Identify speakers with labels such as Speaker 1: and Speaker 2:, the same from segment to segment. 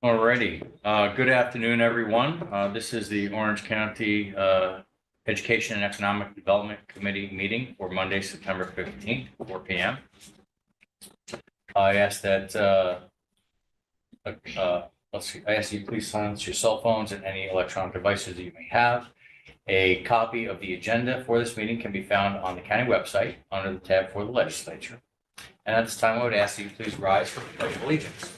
Speaker 1: Alrighty, good afternoon, everyone. This is the Orange County Education and Economic Development Committee meeting for Monday, September 15th, 4 p.m. I ask that, let's see, I ask you please silence your cell phones and any electronic devices that you may have. A copy of the agenda for this meeting can be found on the county website under the tab for the legislature. And at this time, I would ask that you please rise for the Pledge of Allegiance.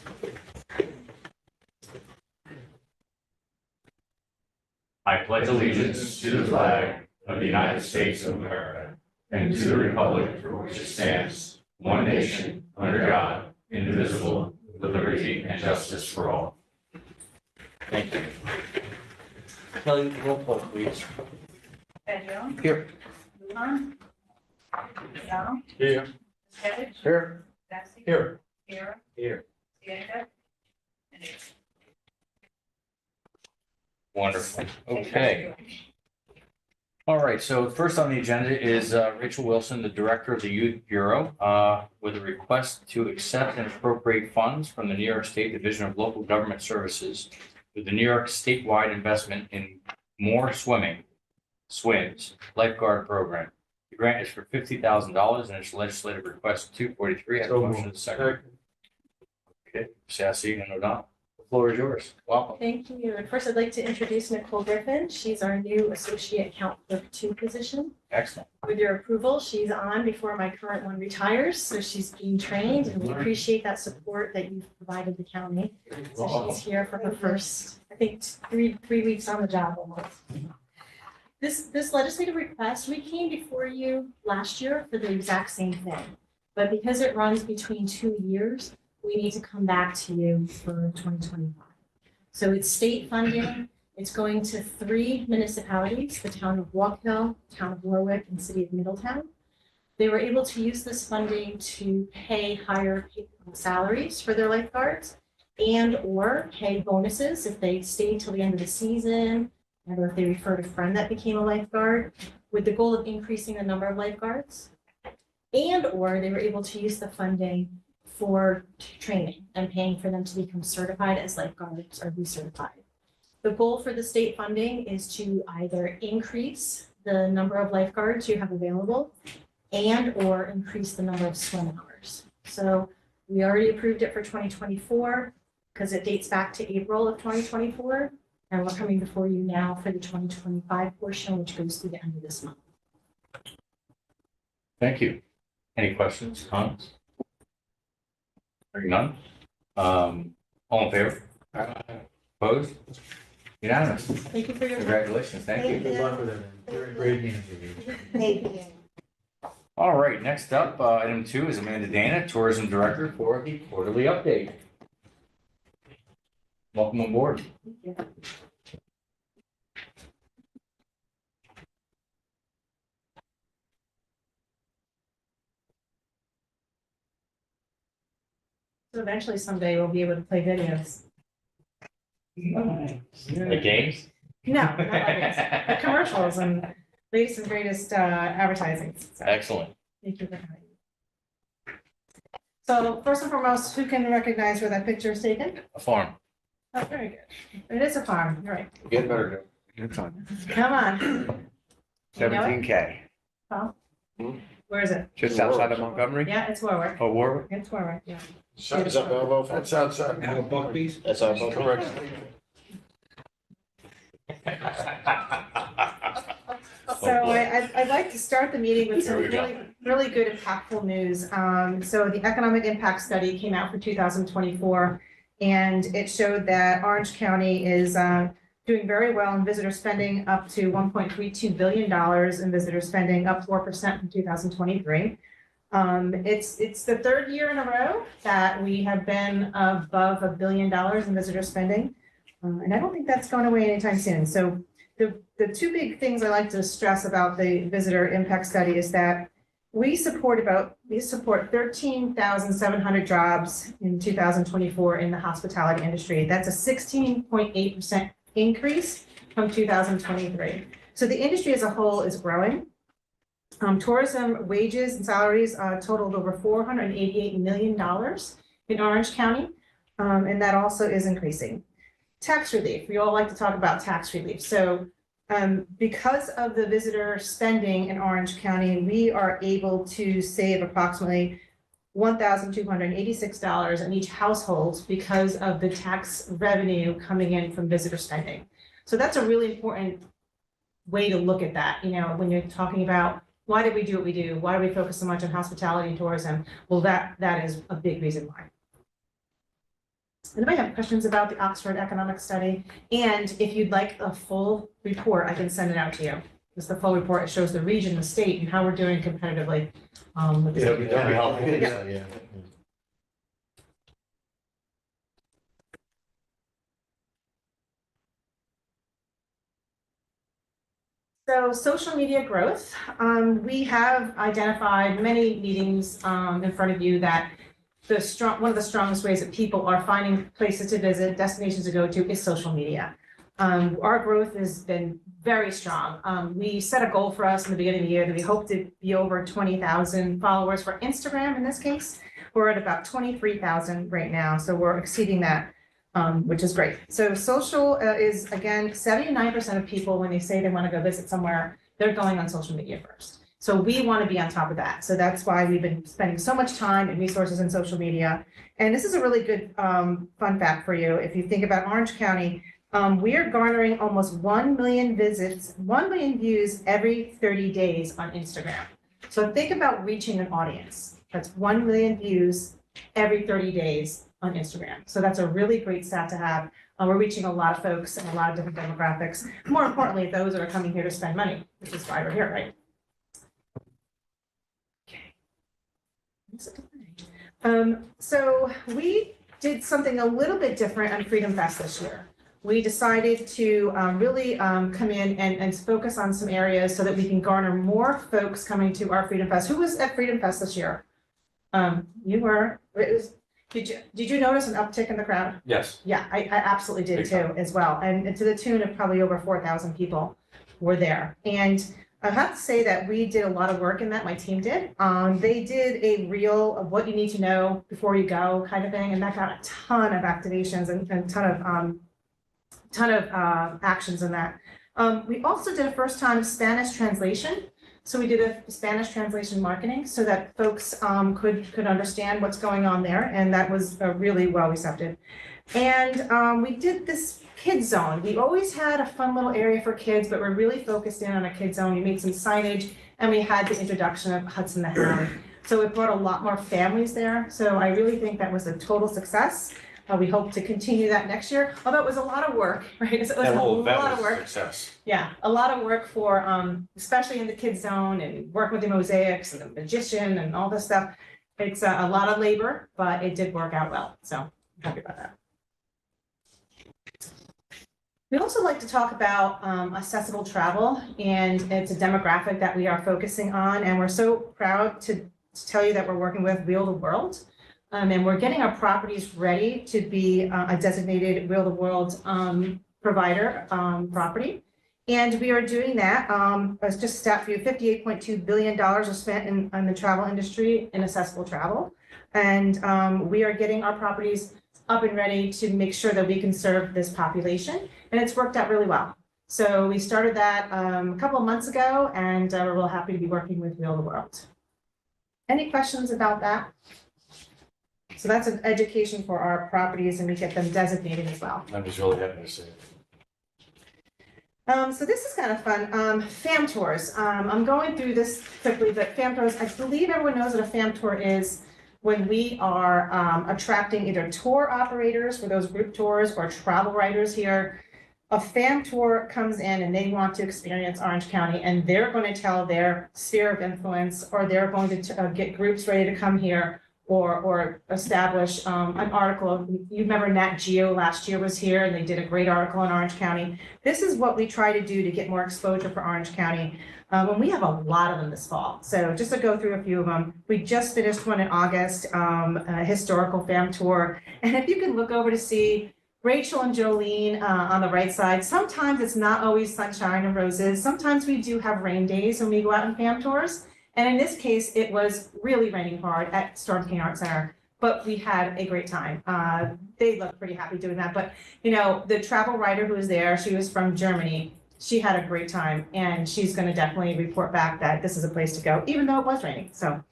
Speaker 1: I pledge allegiance to the flag of the United States of America and to the republic for which it stands, one nation, under God, indivisible, with liberty and justice for all. Thank you. Kelly, roll call, please.
Speaker 2: Pedro.
Speaker 1: Here.
Speaker 2: Lujan. Gonzalo.
Speaker 1: Here.
Speaker 2: Skevich.
Speaker 1: Here.
Speaker 2: Bessie.
Speaker 1: Here.
Speaker 2: Kira.
Speaker 1: Here.
Speaker 2: Sienna. And Ace.
Speaker 1: Wonderful. Okay. All right. So first on the agenda is Rachel Wilson, the Director of the Youth Bureau, with a request to accept and appropriate funds from the New York State Division of Local Government Services with the New York statewide investment in More Swims lifeguard program. The grant is for $50,000 and it's legislative request 243. I have a motion in a second. Okay, Sassy and O'Donnell. The floor is yours. Welcome.
Speaker 3: Thank you. And first, I'd like to introduce Nicole Griffin. She's our new Associate Account Clerk 2 position.
Speaker 1: Excellent.
Speaker 3: With your approval, she's on before my current one retires, so she's being trained, and we appreciate that support that you've provided the county. So she's here for her first, I think, three weeks on the job almost. This legislative request, we came before you last year for the exact same thing. But because it runs between 2 years, we need to come back to you for 2025. So it's state funding. It's going to 3 municipalities, the town of Walk Hill, town of Warwick, and city of Middletown. They were able to use this funding to pay higher salaries for their lifeguards and or pay bonuses if they stayed till the end of the season, or if they referred a friend that became a lifeguard, with the goal of increasing the number of lifeguards. And or they were able to use the funding for training and paying for them to become certified as lifeguards or recertified. The goal for the state funding is to either increase the number of lifeguards you have available and or increase the number of swim hours. So we already approved it for 2024 because it dates back to April of 2024. And we're coming before you now for the 2025 portion, which goes through the end of this month.
Speaker 1: Thank you. Any questions, comments? Hearing none. All in favor? Opposed? Unanimous.
Speaker 3: Thank you for your.
Speaker 1: Congratulations. Thank you.
Speaker 4: Good luck with it. You're in great hands.
Speaker 3: Thank you.
Speaker 1: All right, next up, item 2 is Amanda Dana, Tourism Director for the quarterly update. Welcome on board.
Speaker 3: Thank you. So eventually someday we'll be able to play videos.
Speaker 1: The games?
Speaker 3: No, not like this, but commercials and latest and greatest advertising. So,
Speaker 1: Excellent.
Speaker 3: thank you for having me. So first and foremost, who can recognize where that picture is taken?
Speaker 1: A farm.
Speaker 3: Oh, very good. It is a farm, you're right.
Speaker 1: Get better.
Speaker 4: It's on.
Speaker 3: Come on. You know it?
Speaker 4: 17K,
Speaker 3: Where is it?
Speaker 4: just outside of Montgomery.
Speaker 3: Yeah, it's Warwick.
Speaker 4: Oh, Warwick.
Speaker 3: It's Warwick, yeah.
Speaker 5: Is that Belleville?
Speaker 4: That's outside.
Speaker 5: Now
Speaker 4: Buckbee's.
Speaker 5: That's our correct.
Speaker 3: So I'd like to start the meeting with some
Speaker 1: Here we go.
Speaker 3: really good impactful news. So the economic impact study came out for 2024, and it showed that Orange County is doing very well in visitor spending, up to $1.32 billion in visitor spending, up 4% from 2023. It's the 3rd year in a row that we have been above $1 billion in visitor spending. And I don't think that's going away anytime soon. So the 2 big things I like to stress about the visitor impact study is that we support 13,700 jobs in 2024 in the hospitality industry. That's a 16.8% increase from 2023. So the industry as a whole is growing. Tourism wages and salaries totaled over $488 million in Orange County.
Speaker 6: And that also is increasing. Tax relief, we all like to talk about tax relief. So because of the visitor spending in Orange County, we are able to save approximately $1,286 in each household because of the tax revenue coming in from visitor spending. So that's a really important way to look at that, you know, when you're talking about why did we do what we do? Why do we focus so much on hospitality and tourism? Well, that is a big reason why. Anybody have questions about the Oxford Economic Study? And if you'd like a full report, I can send it out to you. It's the full report. It shows the region, the state, and how we're doing competitively. With the state.
Speaker 1: that'd be helpful.
Speaker 5: Yeah.
Speaker 6: So social media growth, we have identified many meetings in front of you that one of the strongest ways that people are finding places to visit, destinations to go to is social media. Our growth has been very strong. We set a goal for us in the beginning of the year that we hope to be over 20,000 followers for Instagram in this case. We're at about 23,000 right now, so we're exceeding that, which is great. So social is, again, 79% of people, when they say they want to go visit somewhere, they're going on social media first. So we want to be on top of that. So that's why we've been spending so much time and resources in social media. And this is a really good fun fact for you. If you think about Orange County, we are garnering almost 1 million visits, 1 million views every 30 days on Instagram. So think about reaching an audience. That's 1 million views every 30 days on Instagram. So that's a really great stat to have. We're reaching a lot of folks and a lot of different demographics. More importantly, those that are coming here to spend money, which is why we're here, right? So we did something a little bit different on Freedom Fest this year. We decided to really come in and focus on some areas so that we can garner more folks coming to our Freedom Fest. Who was at Freedom Fest this year? You were. Did you notice an uptick in the crowd?
Speaker 1: Yes.
Speaker 6: Yeah, I absolutely did
Speaker 1: Big
Speaker 6: too,
Speaker 1: time.
Speaker 6: as well. And to the tune of probably over 4,000 people were there. And I have to say that we did a lot of work in that, my team did. They did a reel of what you need to know before you go kind of thing, and that got a ton of activations and a ton of actions in that. We also did a first time Spanish translation. So we did a Spanish translation marketing so that folks could understand what's going on there, and that was really well receptive. And we did this kids zone. We always had a fun little area for kids, but we're really focused in on a kids zone. We made some signage, and we had the introduction of Hudson the Hound. So it brought a lot more families there. So I really think that was a total success. We hope to continue that next year, although it was a lot of work, right? It was
Speaker 1: That
Speaker 6: a
Speaker 1: whole event
Speaker 6: lot of
Speaker 1: was a
Speaker 6: work.
Speaker 1: success.
Speaker 6: Yeah, a lot of work for, especially in the kids zone and work with the mosaics and the magician and all this stuff. It's a lot of labor, but it did work out well. So I'm happy about that. We also like to talk about accessible travel, and it's a demographic that we are focusing on. And we're so proud to tell you that we're working with Wheel the World. And we're getting our properties ready to be a designated Wheel the World provider property. And we are doing that. As just a stat for you, $58.2 billion are spent in the travel industry in accessible travel. And we are getting our properties up and ready to make sure that we can serve this population. And it's worked out really well. So we started that a couple of months ago, and we're real happy to be working with Wheel the World. Any questions about that? So that's an education for our properties, and we get them designated as well.
Speaker 1: I'm just really happy to see it.
Speaker 6: So this is kind of fun. FAM tours. I'm going through this quickly, but FAM tours, I believe everyone knows what a FAM tour is when we are attracting either tour operators for those group tours or travel writers here. A FAM tour comes in and they want to experience Orange County, and they're going to tell their sphere of influence, or they're going to get groups ready to come here, or establish an article. You remember Nat Geo last year was here, and they did a great article on Orange County. This is what we try to do to get more exposure for Orange County. And we have a lot of them this fall. So just to go through a few of them, we just finished one in August, a historical FAM tour. And if you can look over to see Rachel and Jolene on the right side, sometimes it's not always sunshine and roses. Sometimes we do have rain days when we go out on FAM tours. And in this case, it was really raining hard at Storm King Art Center. but we had a great time. They looked pretty happy doing that, but you know, the travel writer who was there, she was from Germany. She had a great time and she's gonna definitely report back that this is a place to go, even though it was raining, so.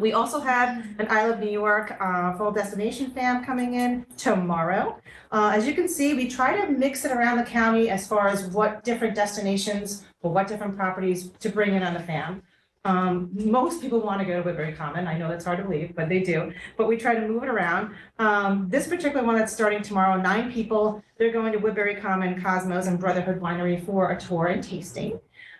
Speaker 6: We also have an I Love New York, full destination fam coming in tomorrow. As you can see, we try to mix it around the county as far as what different destinations or what different properties to bring in on the fam. Most people want to go to Woodbury Common. I know that's hard to believe, but they do. But we try to move it around. This particular one that's starting tomorrow, 9 people, they're going to Woodbury Common, Cosmos, and Brotherhood Winery for a tour and tasting.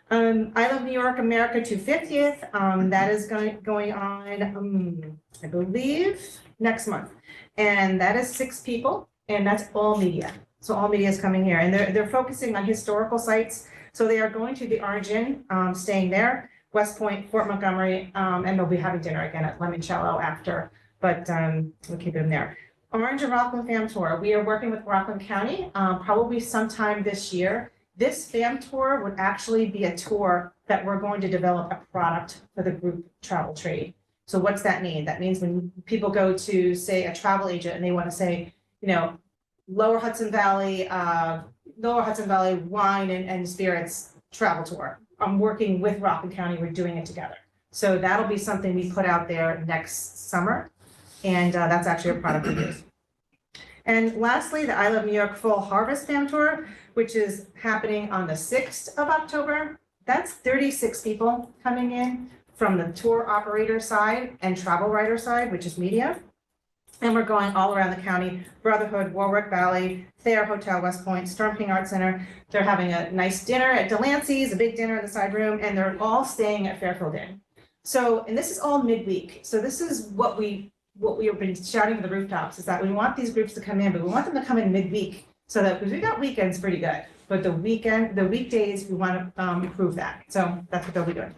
Speaker 6: I Love New York America 250th, that is going on, I believe, next month. And that is 6 people, and that's all media. So all media is coming here, and they're focusing on historical sites. So they are going to the Orange Inn, staying there, West Point, Fort Montgomery, and they'll be having dinner again at Limoncello after, but we'll keep them there. Orange and Rockland Fam Tour, we are working with Rockland County, probably sometime this year. This fam tour would actually be a tour that we're going to develop a product for the group travel trade. So what's that mean? That means when people go to, say, a travel agent and they want to say, you know, Lower Hudson Valley wine and spirits travel tour. I'm working with Rockland County, we're doing it together. So that'll be something we put out there next summer. And that's actually a product we use. And lastly, the I Love New York Full Harvest Fam Tour, which is happening on the 6th of October. That's 36 people coming in from the tour operator side and travel writer side, which is media. And we're going all around the county, Brotherhood, Warwick Valley, Thayer Hotel, West Point, Storm King Art Center. They're having a nice dinner at Delancey's, a big dinner in the side room, and they're all staying at Fairfield Inn. So, and this is all midweek. So this is what we have been shouting to the rooftops, is that we want these groups to come in, but we want them to come in midweek. So that, because we got weekends pretty good, but the weekdays, we want to improve that. So that's what they'll be doing.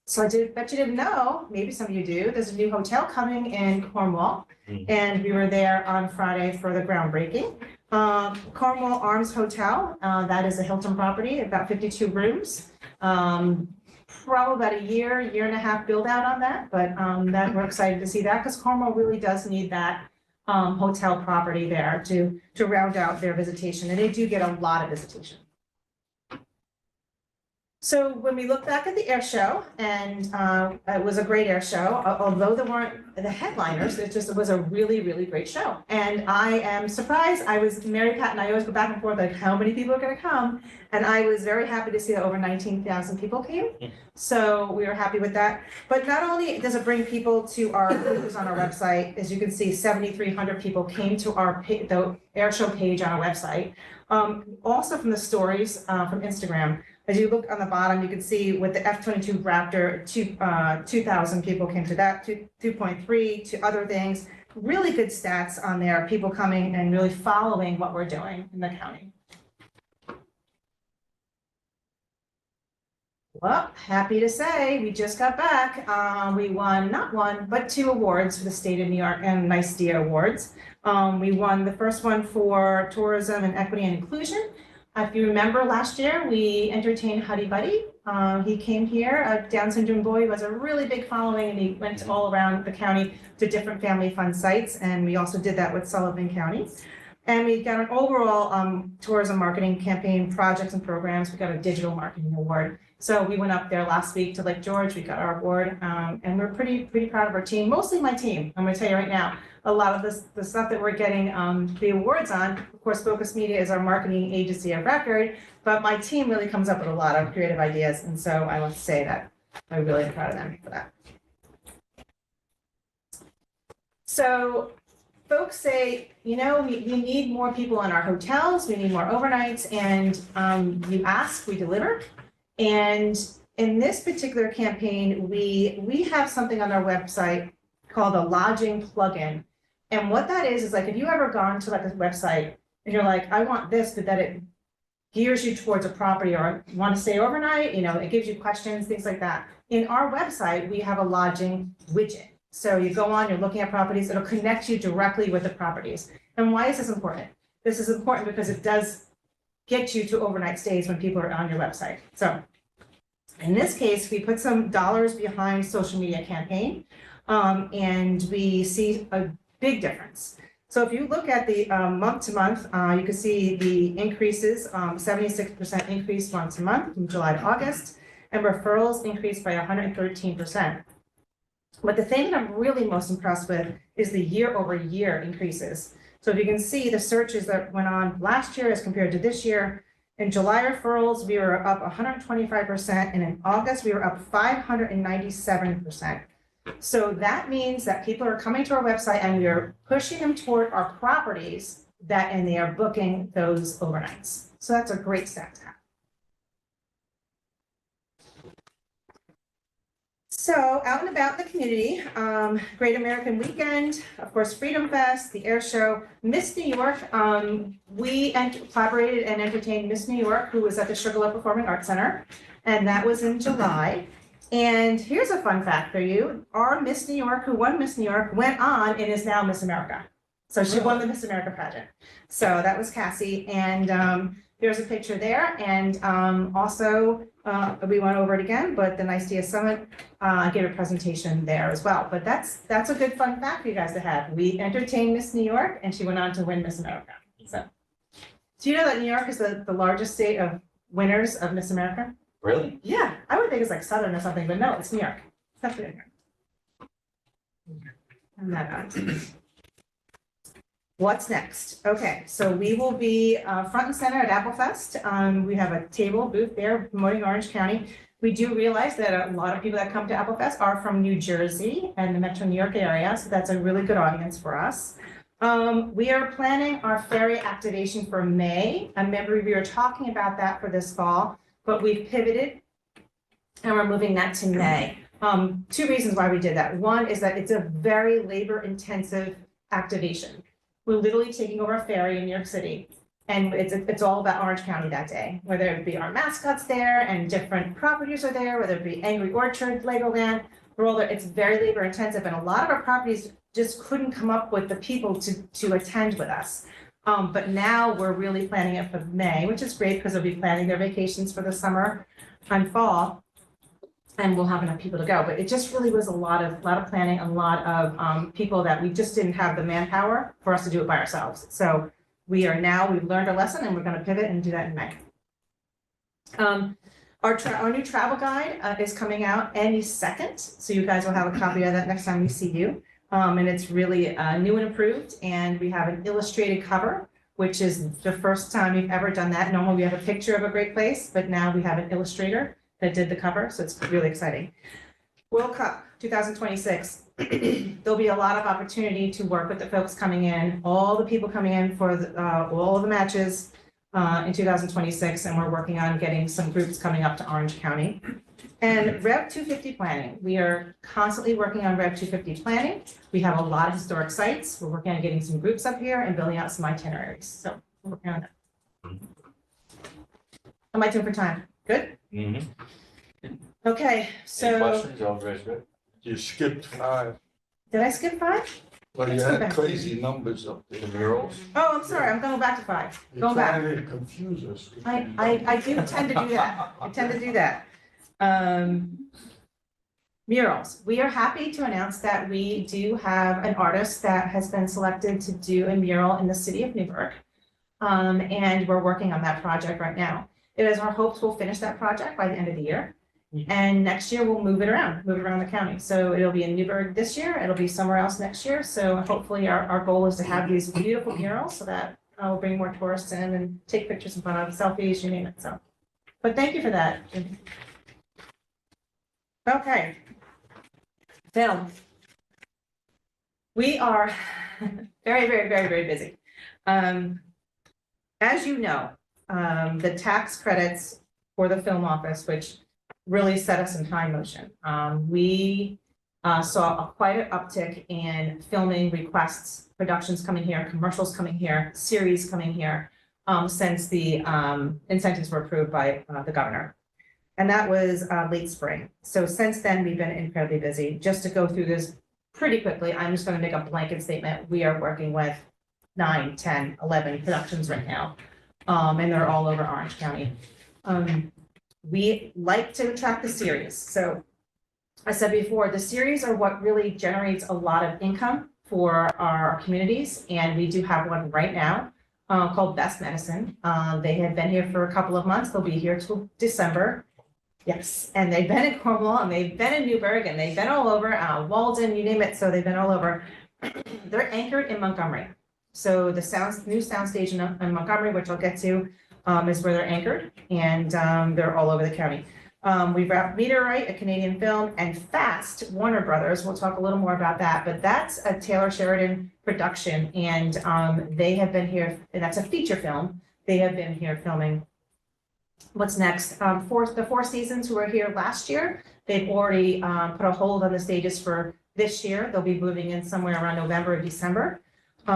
Speaker 6: So I bet you didn't know, maybe some of you do, there's a new hotel coming in Cornwall. And we were there on Friday for the groundbreaking. Cornwall Arms Hotel, that is a Hilton property, about 52 rooms. Probably about a year and a half build out on that, but that we're excited to see that because Cornwall really does need that hotel property there to round out their visitation, and they do get a lot of visitation. So when we look back at the air show, and it was a great air show, although there weren't the headliners, it was a really, really great show. And I am surprised, Mary Pat and I always go back and forth, like how many people are gonna come? And I was very happy to see that over 19,000 people came. So we were happy with that. But not only does it bring people to our booths on our website, as you can see, 7,300 people came to the air show page on our website. Also from the stories from Instagram. As you look on the bottom, you can see with the F-22 Raptor, 2,000 people came to that, 2.3 to other things. Really good stats on there, people coming and really following what we're doing in the county. Well, happy to say, we just got back. We won, not one, but 2 awards for the state of New York and NYSDA awards. We won the first one for tourism and equity and inclusion. If you remember last year, we entertained Huddy Buddy. He came here, a Down syndrome boy who has a really big following, and he went all around the county to different family fun sites. And we also did that with Sullivan County. And we got an overall tourism marketing campaign projects and programs. We got a digital marketing award. So we went up there last week to Lake George. We got our award, and we're pretty proud of our team. Mostly my team. I'm going to tell you right now, a lot of the stuff that we're getting the awards on. Of course, Focus Media is our marketing agency of record, but my team really comes up with a lot of creative ideas, and so I want to say that I'm really proud of them for that. So folks say, you know, we need more people in our hotels, we need more overnights, and you ask, we deliver. And in this particular campaign, we have something on our website called a lodging plugin. And what that is like if you ever gone to like a website and you're like, I want this, but that it gears you towards a property, or want to stay overnight, you know, it gives you questions, things like that. In our website, we have a lodging widget. So you go on, you're looking at properties, it'll connect you directly with the properties. And why is this important? This is important because it does get you to overnight stays when people are on your website. So In this case, we put some dollars behind social media campaign, and we see a big difference. So if you look at the month to month, you can see the increases, 76% increase month to month from July to August, and referrals increased by 113%. But the thing that I'm really most impressed with is the year over year increases. So if you can see the searches that went on last year as compared to this year, in July referrals, we were up 125%, and in August, we were up 597%. So that means that people are coming to our website and we are pushing them toward our properties and they are booking those overnights. So that's a great stat to have. So out and about in the community, Great American Weekend, of course, Freedom Fest, the air show, Miss New York. We collaborated and entertained Miss New York, who was at the Sugarloaf Performing Arts Center, and that was in July. And here's a fun fact for you. Our Miss New York, who won Miss New York, went on and is now Miss America. So she won the Miss America pageant. So that was Cassie. And there's a picture there. And also, we went over it again, but the Nice Dia Summit, I gave a presentation there as well. But that's a good fun fact for you guys to have. We entertained Miss New York and she went on to win Miss America. So do you know that New York is the largest state of winners of Miss America?
Speaker 1: Really?
Speaker 6: Yeah, I would think it's like Southern or something, but no, it's New York. It's definitely New York. And that, what's next? Okay, so we will be front and center at Apple Fest. We have a table booth there promoting Orange County. We do realize that a lot of people that come to Apple Fest are from New Jersey and the Metro New York area, so that's a really good audience for us. We are planning our ferry activation for May. I remember we were talking about that for this fall, but we've pivoted and we're moving that to May. Two reasons why we did that. One is that it's a very labor intensive activation. We're literally taking over a ferry in New York City, and it's all about Orange County that day, whether it be our mascots there and different properties are there, whether it be Angry Orchard, Legoland, we're all there. It's very labor intensive, and a lot of our properties just couldn't come up with the people to attend with us. But now we're really planning it for May, which is great because they'll be planning their vacations for the summer and fall, and we'll have enough people to go. But it just really was a lot of planning, a lot of people that we just didn't have the manpower for us to do it by ourselves. So we've learned our lesson and we're going to pivot and do that in May. Our new travel guide is coming out any second, so you guys will have a copy of that next time we see you. And it's really new and improved, and we have an illustrated cover, which is the first time we've ever done that. Normally we have a picture of a great place, but now we have an illustrator that did the cover, so it's really exciting. World Cup 2026. There'll be a lot of opportunity to work with the folks coming in, all the people coming in for all of the matches in 2026, and we're working on getting some groups coming up to Orange County. And Rev 250 planning. We are constantly working on Rev 250 planning. We have a lot of historic sites. We're working on getting some groups up here and building out some itineraries. So we're working on that. How am I doing for time? Good?
Speaker 1: Mm-hmm.
Speaker 6: Okay,
Speaker 1: Any
Speaker 6: so
Speaker 1: questions? All very good.
Speaker 5: You skipped 5.
Speaker 6: did I skip 5?
Speaker 5: Well, you had crazy numbers up there.
Speaker 1: The murals?
Speaker 6: Oh, I'm sorry. I'm going back to 5.
Speaker 5: You're
Speaker 6: Going back.
Speaker 5: trying to confuse us.
Speaker 6: I do tend to do that. I tend to do that. Murals. We are happy to announce that we do have an artist that has been selected to do a mural in the city of Newburgh. And we're working on that project right now. It is our hopes we'll finish that project by the end of the year. And next year we'll move it around the county. So it'll be in Newburgh this year. It'll be somewhere else next year. So hopefully our goal is to have these beautiful murals so that we'll bring more tourists in and take pictures in front of selfies, you name it. So, but thank you for that. Okay. Film. We are very, very, very, very busy. As you know, the tax credits for the film office, which really set us in high motion. We saw quite an uptick in filming requests, productions coming here, commercials coming here, series coming here, since the incentives were approved by the governor. And that was late spring. So since then, we've been incredibly busy. Just to go through this pretty quickly, I'm just going to make a blanket statement. We are working with 9, 10, 11 productions right now. And they're all over Orange County. we like to attract the series. So I said before, the series are what really generates a lot of income for our communities, and we do have one right now called Best Medicine. They have been here for a couple of months. They'll be here till December. Yes, and they've been in Cornwall, and they've been in Newburgh, and they've been all over, Walden, you name it, so they've been all over. They're anchored in Montgomery. So the new soundstage in Montgomery, which I'll get to, is where they're anchored, and they're all over the county. We've got Meteorite, a Canadian film, and Fast, Warner Brothers. We'll talk a little more about that, but that's a Taylor Sheridan production, and they have been here, and that's a feature film. They have been here filming. What's next? The Four Seasons, who were here last year, they've already put a hold on the stages for this year. They'll be moving in somewhere around November or December,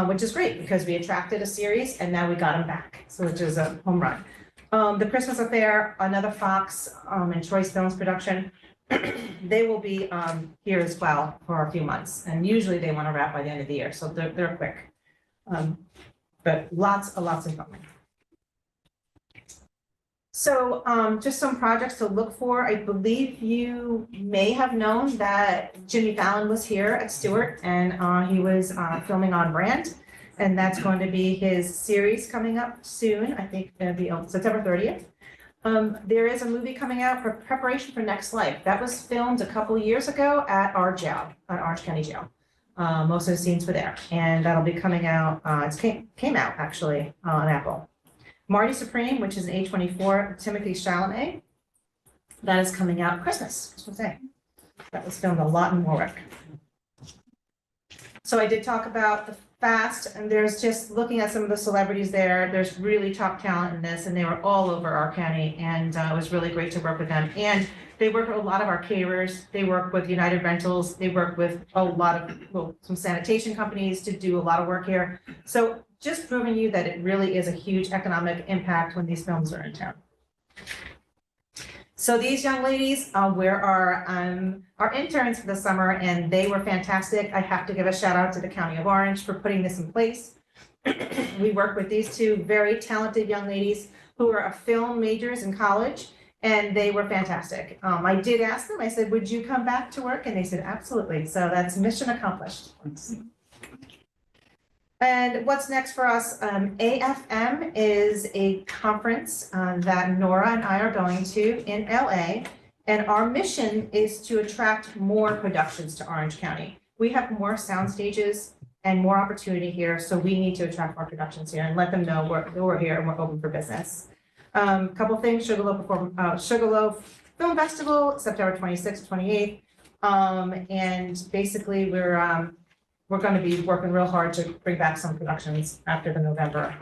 Speaker 6: which is great because we attracted a series and now we got them back, so which is a home run. The Christmas Affair, another Fox and Choice Films production. They will be here as well for a few months, and usually they want to wrap by the end of the year, so they're quick. But lots of fun. So just some projects to look for. I believe you may have known that Jimmy Fallon was here at Stewart, and he was filming On Brand. And that's going to be his series coming up soon. I think it'll be on September 30th. There is a movie coming out for preparation for Next Life. That was filmed a couple of years ago at our jail, at Orange County Jail. Most of the scenes were there, and that'll be coming out. It came out actually on Apple. Marty Supreme, which is an A24, Timothy Chalamet. That is coming out Christmas Day. That was filmed a lot in Warwick. So I did talk about the Fast, and there's just looking at some of the celebrities there. There's really top talent in this, and they were all over our county, and it was really great to work with them. And they work with a lot of our caterers. They work with United Rentals. They work with a lot of some sanitation companies to do a lot of work here. So just proving you that it really is a huge economic impact when these films are in town. So these young ladies were our interns for the summer, and they were fantastic. I have to give a shout out to the County of Orange for putting this in place. We worked with these two very talented young ladies who are film majors in college, and they were fantastic. I did ask them, I said, would you come back to work? And they said, absolutely. So that's mission accomplished. And what's next for us? AFM is a conference that Nora and I are going to in LA. And our mission is to attract more productions to Orange County. We have more sound stages and more opportunity here, so we need to attract more productions here and let them know we're here and we're open for business. Couple things, Sugarloaf Film Festival, September 26th, 28th. And basically we're going to be working real hard to bring back some productions after the November.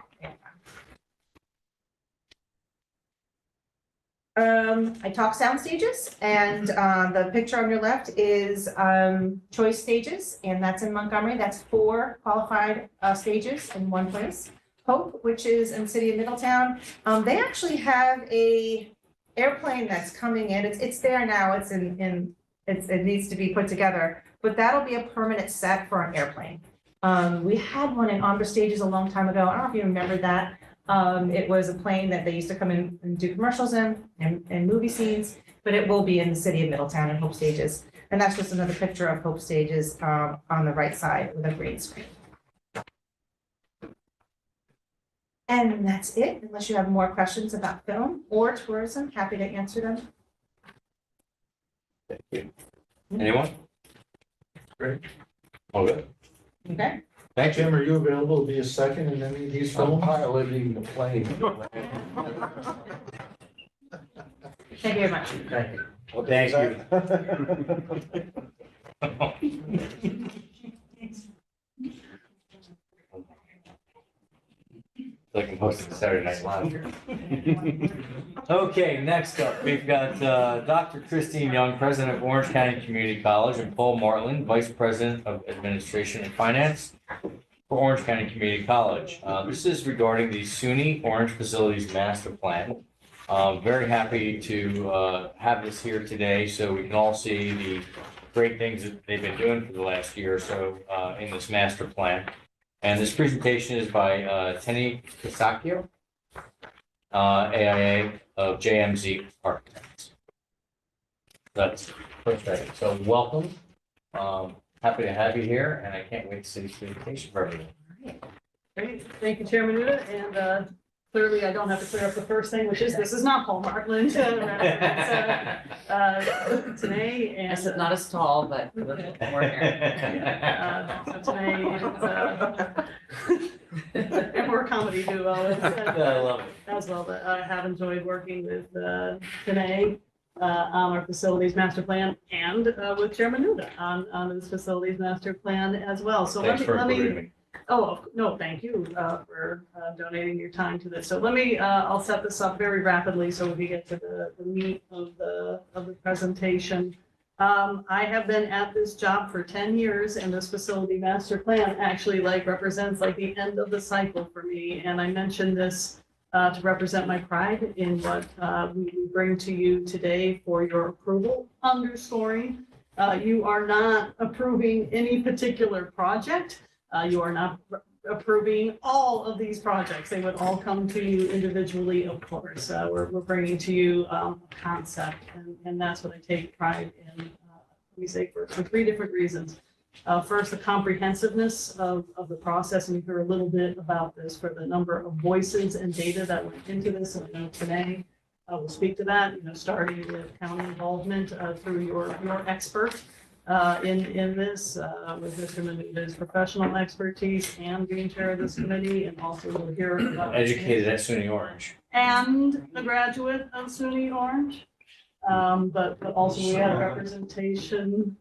Speaker 6: I talk sound stages, and the picture on your left is Choice Stages, and that's in Montgomery. That's 4 qualified stages in one place. Hope, which is in the city of Middletown. They actually have a airplane that's coming in. It's there now. It needs to be put together, but that'll be a permanent set for an airplane. We had one in Ombre Stages a long time ago. I don't know if you remember that. It was a plane that they used to come in and do commercials in and movie scenes, but it will be in the city of Middletown and Hope Stages. And that's just another picture of Hope Stages on the right side with a green screen. And that's it, unless you have more questions about film or tourism, happy to answer them.
Speaker 1: Thank you. Anyone? Great. All good.
Speaker 6: Okay.
Speaker 1: Thank you.
Speaker 5: Jim, are you available to be a second in any of these films? I'm piloting the plane.
Speaker 6: Thank you very much.
Speaker 1: Thank you. Like I'm hosting Saturday Night Live. Okay, next up, we've got Dr. Christine Young, President of Orange County Community College, and Paul Martland, Vice President of Administration and Finance for Orange County Community College. This is regarding the SUNY Orange Facilities Master Plan. Very happy to have this here today so we can all see the great things that they've been doing for the last year or so in this master plan. And this presentation is by Tenny Kisakio. AIA of JMZ Architects. That's perfect. So welcome. Happy to have you here, and I can't wait to see this presentation for everyone.
Speaker 7: Great, thank you, Chairman Nuda, and clearly I don't have to clear up the first thing, which is this is not Paul Martland. Today
Speaker 8: I
Speaker 7: and.
Speaker 8: said not as tall, but a little more hair.
Speaker 7: So today is, and we're a comedy duo
Speaker 1: I love it.
Speaker 7: as well, but I have enjoyed working with Danae on our facilities master plan and with Chairman Nuda on this facilities master plan as well. So
Speaker 1: Thanks for
Speaker 7: let
Speaker 1: including
Speaker 7: me.
Speaker 1: me.
Speaker 7: Oh, no, thank you for donating your time to this. So let me, I'll set this up very rapidly so we can get to the meat of the presentation. I have been at this job for 10 years, and this facility master plan actually represents the end of the cycle for me. And I mentioned this to represent my pride in what we bring to you today for your approval, underscoring you are not approving any particular project. You are not approving all of these projects. They would all come to you individually, of course. We're bringing to you a concept, and that's what I take pride in. Let me say for three different reasons. First, the comprehensiveness of the process, and you hear a little bit about this for the number of voices and data that went into this, and I know today will speak to that, starting with county involvement through your expert. In this, with Mr. Menuda's professional expertise and being chair of this committee, and also we'll hear about.
Speaker 1: Educated at SUNY Orange.
Speaker 7: And a graduate of SUNY Orange. But also we had representation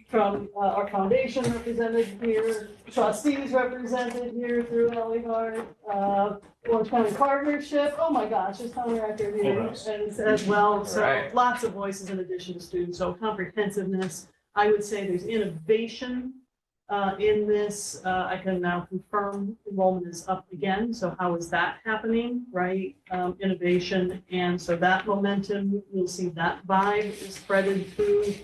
Speaker 7: from our foundation represented here, trustees represented here through Ellie Orange County Partnership. Oh my gosh, there's county record here as well. So
Speaker 1: Right.
Speaker 7: lots of voices in addition to students. So comprehensiveness, I would say there's innovation in this. I can now confirm enrollment is up again. So how is that happening, right? Innovation. And so that momentum, you'll see that vibe is spreaded through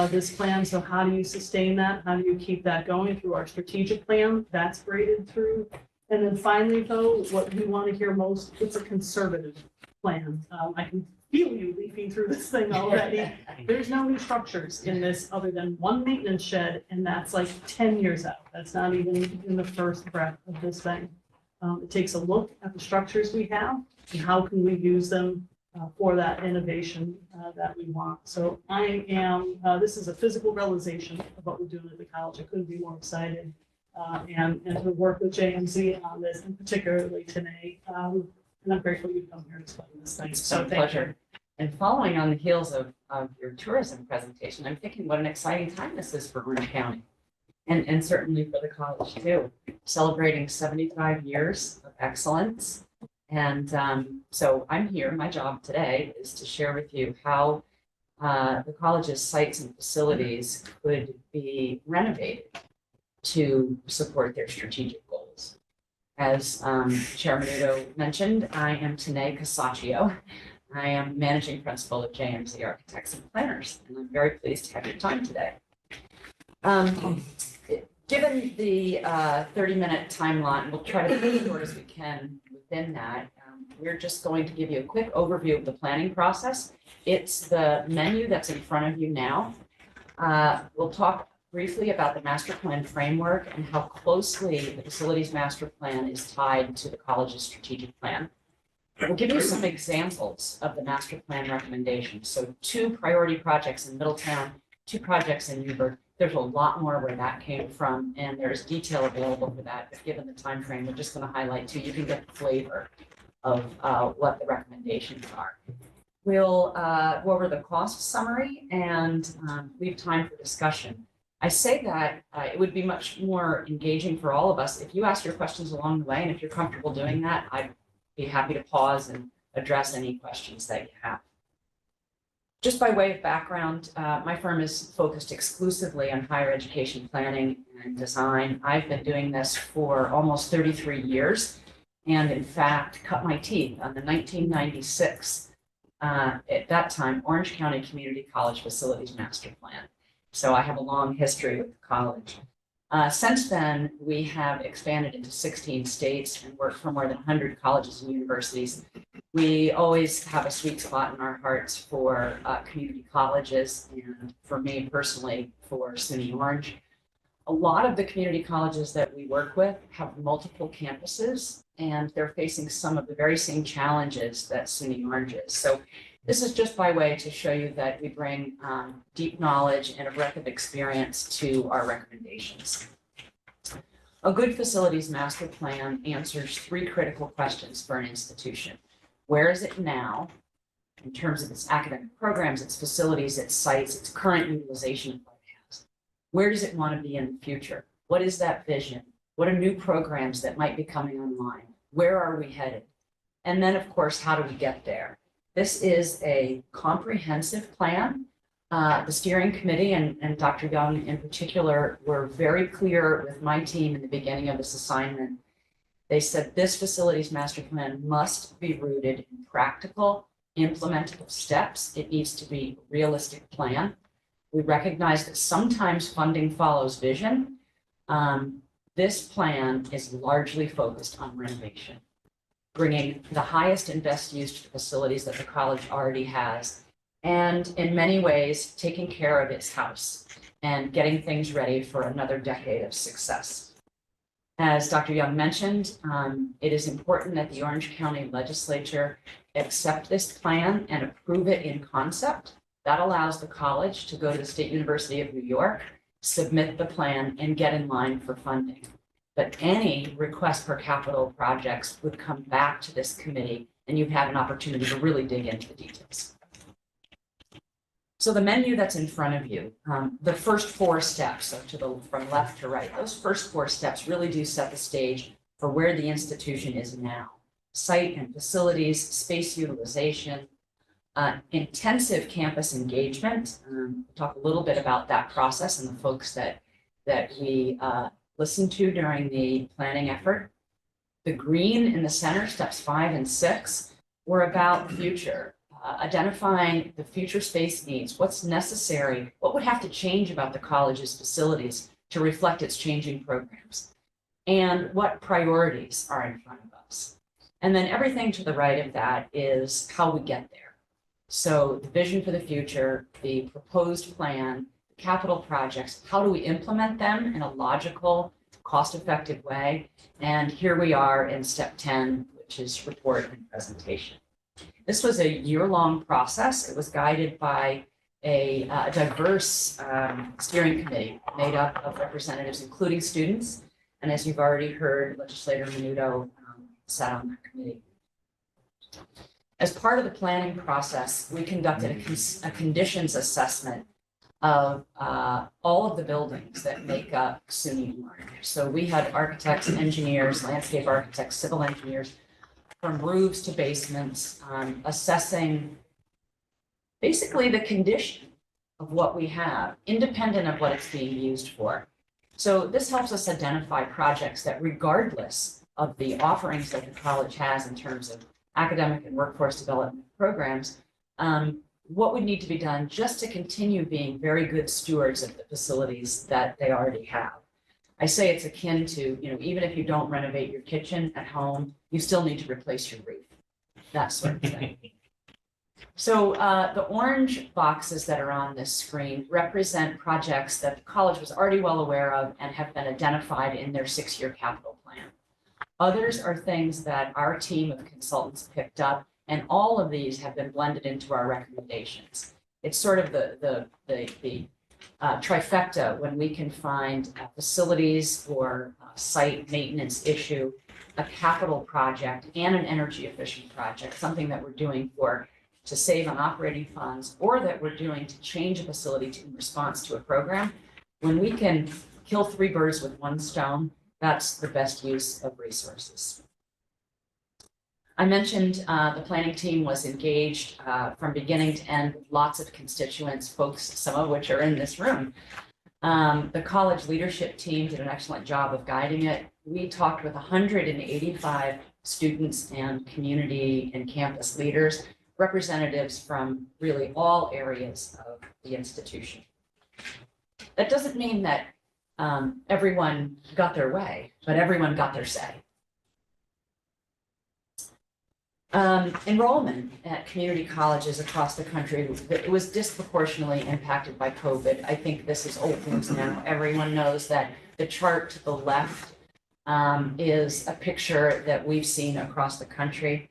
Speaker 7: this plan. So how do you sustain that? How do you keep that going through our strategic plan? That's graded through. And then finally, though, what we want to hear most, it's a conservative plan. I can feel you leafing through this thing already. There's no new structures in this other than one maintenance shed, and that's 10 years out. That's not even in the first breath of this thing. It takes a look at the structures we have and how can we use them for that innovation that we want. So I am, this is a physical realization of what we're doing at the college. I couldn't be more excited. And to work with JMZ on this, and particularly today. And I'm grateful you've come here to explain this thing.
Speaker 8: It's a pleasure. And following on the heels of your tourism presentation, I'm thinking what an exciting time this is for Orange County. And certainly for the college too, celebrating 75 years of excellence. And so I'm here, my job today is to share with you how the college's sites and facilities could be renovated to support their strategic goals. As Chair Menudo mentioned, I am Tanae Casaccio. I am Managing Principal of JMZ Architects and Planners, and I'm very pleased to have your time today. Given the 30-minute timeline, we'll try to be as short as we can within that. We're just going to give you a quick overview of the planning process. It's the menu that's in front of you now. We'll talk briefly about the master plan framework and how closely the facilities master plan is tied to the college's strategic plan. We'll give you some examples of the master plan recommendations. So 2 priority projects in Middletown, 2 projects in Newburgh. There's a lot more where that came from, and there's detail available for that. But given the time frame, we're just going to highlight 2. You can get the flavor of what the recommendations are. We'll go over the cost summary and leave time for discussion. I say that it would be much more engaging for all of us if you ask your questions along the way, and if you're comfortable doing that, I'd be happy to pause and address any questions that you have. Just by way of background, my firm is focused exclusively on higher education planning and design. I've been doing this for almost 33 years, and in fact, cut my teeth on the 1996, at that time, Orange County Community College Facilities Master Plan. So I have a long history with the college. Since then, we have expanded into 16 states and worked for more than 100 colleges and universities. We always have a sweet spot in our hearts for community colleges, and for me personally, for SUNY Orange. A lot of the community colleges that we work with have multiple campuses, and they're facing some of the very same challenges that SUNY Orange is. So this is just by way to show you that we bring deep knowledge and a breadth of experience to our recommendations. A good facilities master plan answers 3 critical questions for an institution. Where is it now in terms of its academic programs, its facilities, its sites, its current utilization of what it has? Where does it want to be in the future? What is that vision? What are new programs that might be coming online? Where are we headed? And then, of course, how do we get there? This is a comprehensive plan. The steering committee and Dr. Young in particular were very clear with my team in the beginning of this assignment. They said this facilities master plan must be rooted in practical, implementable steps. It needs to be a realistic plan. We recognize that sometimes funding follows vision. This plan is largely focused on renovation, bringing the highest and best use to the facilities that the college already has, and in many ways, taking care of its house and getting things ready for another decade of success. As Dr. Young mentioned, it is important that the Orange County Legislature accept this plan and approve it in concept. That allows the college to go to the State University of New York, submit the plan, and get in line for funding. But any request for capital projects would come back to this committee, and you'd have an opportunity to really dig into the details. So the menu that's in front of you, the first 4 steps, so from left to right, those first 4 steps really do set the stage for where the institution is now. Site and facilities, space utilization, intensive campus engagement. We'll talk a little bit about that process and the folks that we listened to during the planning effort. The green in the center, steps 5 and 6, were about the future. Identifying the future space needs, what's necessary, what would have to change about the college's facilities to reflect its changing programs, and what priorities are in front of us. And then everything to the right of that is how we get there. So the vision for the future, the proposed plan, the capital projects, how do we implement them in a logical, cost-effective way? And here we are in step 10, which is report and presentation. This was a year-long process. It was guided by a diverse steering committee made up of representatives, including students. And as you've already heard, Legislator Menudo sat on that committee. As part of the planning process, we conducted a conditions assessment of all of the buildings that make up SUNY Orange. So we had architects, engineers, landscape architects, civil engineers, from roofs to basements, assessing basically the condition of what we have, independent of what it's being used for. So this helps us identify projects that, regardless of the offerings that the college has in terms of academic and workforce development programs, what would need to be done just to continue being very good stewards of the facilities that they already have. I say it's akin to, even if you don't renovate your kitchen at home, you still need to replace your roof, that sort of thing. So the orange boxes that are on this screen represent projects that the college was already well aware of and have been identified in their 6-year capital plan. Others are things that our team of consultants picked up, and all of these have been blended into our recommendations. It's sort of the trifecta when we can find facilities or site maintenance issue, a capital project, and an energy efficient project, something that we're doing to save on operating funds, or that we're doing to change a facility in response to a program. When we can kill 3 birds with 1 stone, that's the best use of resources. I mentioned the planning team was engaged from beginning to end with lots of constituents, folks, some of which are in this room. The college leadership team did an excellent job of guiding it. We talked with 185 students and community and campus leaders, representatives from really all areas of the institution. That doesn't mean that everyone got their way, but everyone got their say. Enrollment at community colleges across the country, it was disproportionately impacted by COVID. I think this is old news now. Everyone knows that the chart to the left is a picture that we've seen across the country.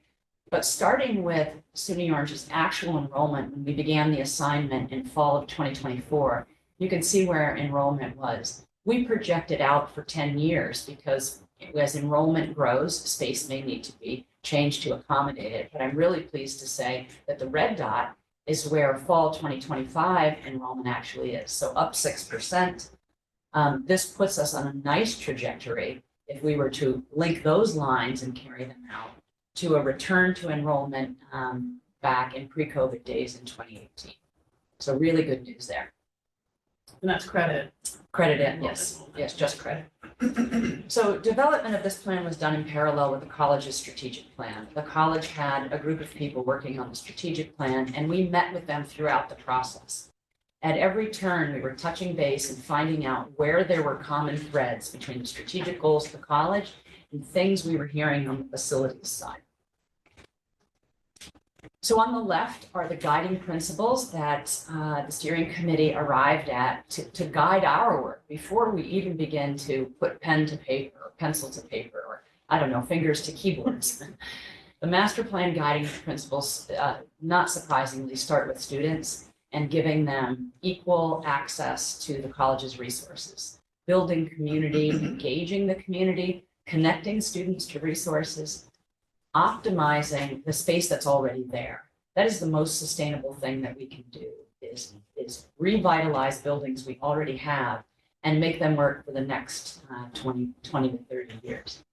Speaker 8: But starting with SUNY Orange's actual enrollment, when we began the assignment in fall of 2024, you can see where enrollment was. We projected out for 10 years because as enrollment grows, space may need to be changed to accommodate it. But I'm really pleased to say that the red dot is where fall 2025 enrollment actually is. So up 6%. This puts us on a nice trajectory if we were to link those lines and carry them out to a return to enrollment back in pre-COVID days in 2018. So really good news there.
Speaker 7: And that's credit.
Speaker 8: Credit in, yes, just credit. So development of this plan was done in parallel with the college's strategic plan. The college had a group of people working on the strategic plan, and we met with them throughout the process. At every turn, we were touching base and finding out where there were common threads between the strategic goals of the college and things we were hearing on the facilities side. So on the left are the guiding principles that the steering committee arrived at to guide our work before we even begin to put pen to paper or pencil to paper or, I don't know, fingers to keyboards. The master plan guiding principles, not surprisingly, start with students and giving them equal access to the college's resources, building community, engaging the community, connecting students to resources, optimizing the space that's already there. That is the most sustainable thing that we can do is revitalize buildings we already have and make them work for the next 20 to 30 years.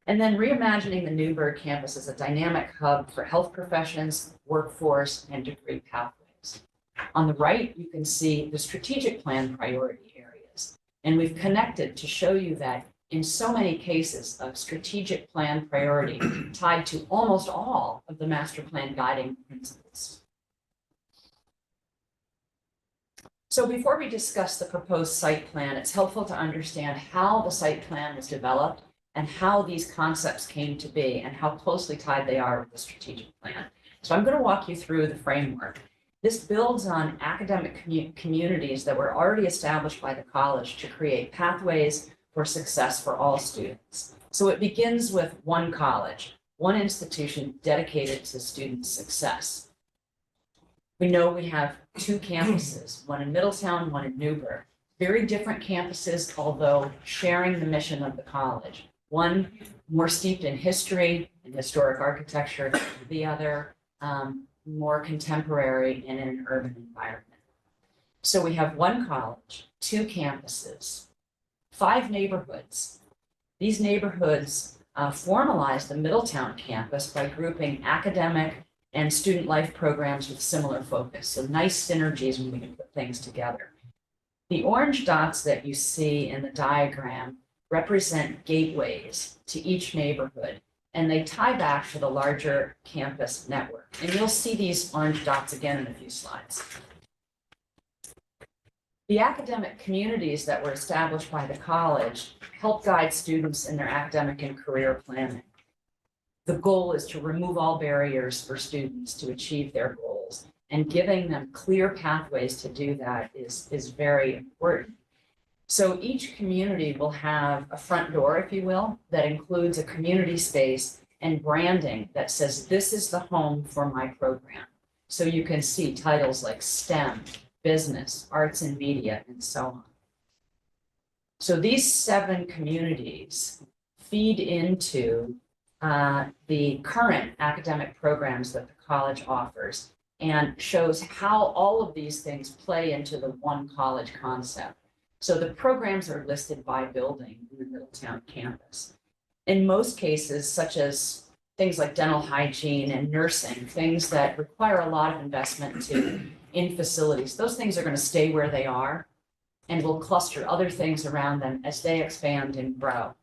Speaker 8: And then reimagining the Newburgh campus as a dynamic hub for health professions, workforce, and degree pathways. On the right, you can see the strategic plan priority areas. And we've connected to show you that in so many cases of strategic plan priority tied to almost all of the master plan guiding principles. So before we discuss the proposed site plan, it's helpful to understand how the site plan was developed and how these concepts came to be and how closely tied they are with the strategic plan. So I'm going to walk you through the framework. This builds on academic communities that were already established by the college to create pathways for success for all students. So it begins with one college, one institution dedicated to student success. We know we have two campuses, one in Middletown, one in Newburgh. Very different campuses, although sharing the mission of the college. One more steeped in history and historic architecture, the other more contemporary and in an urban environment. So we have one college, two campuses, 5 neighborhoods. These neighborhoods formalize the Middletown campus by grouping academic and student life programs with similar focus. So nice synergies when we can put things together. The orange dots that you see in the diagram represent gateways to each neighborhood, and they tie back to the larger campus network. And you'll see these orange dots again in a few slides. The academic communities that were established by the college help guide students in their academic and career planning. The goal is to remove all barriers for students to achieve their goals, and giving them clear pathways to do that is very important. So each community will have a front door, if you will, that includes a community space and branding that says, this is the home for my program. So you can see titles like STEM, business, arts and media, and so on. So these 7 communities feed into the current academic programs that the college offers and shows how all of these things play into the one college concept. So the programs are listed by building in the Middletown campus. In most cases, such as things like dental hygiene and nursing, things that require a lot of investment in facilities, those things are going to stay where they are, and we'll cluster other things around them as they expand and grow.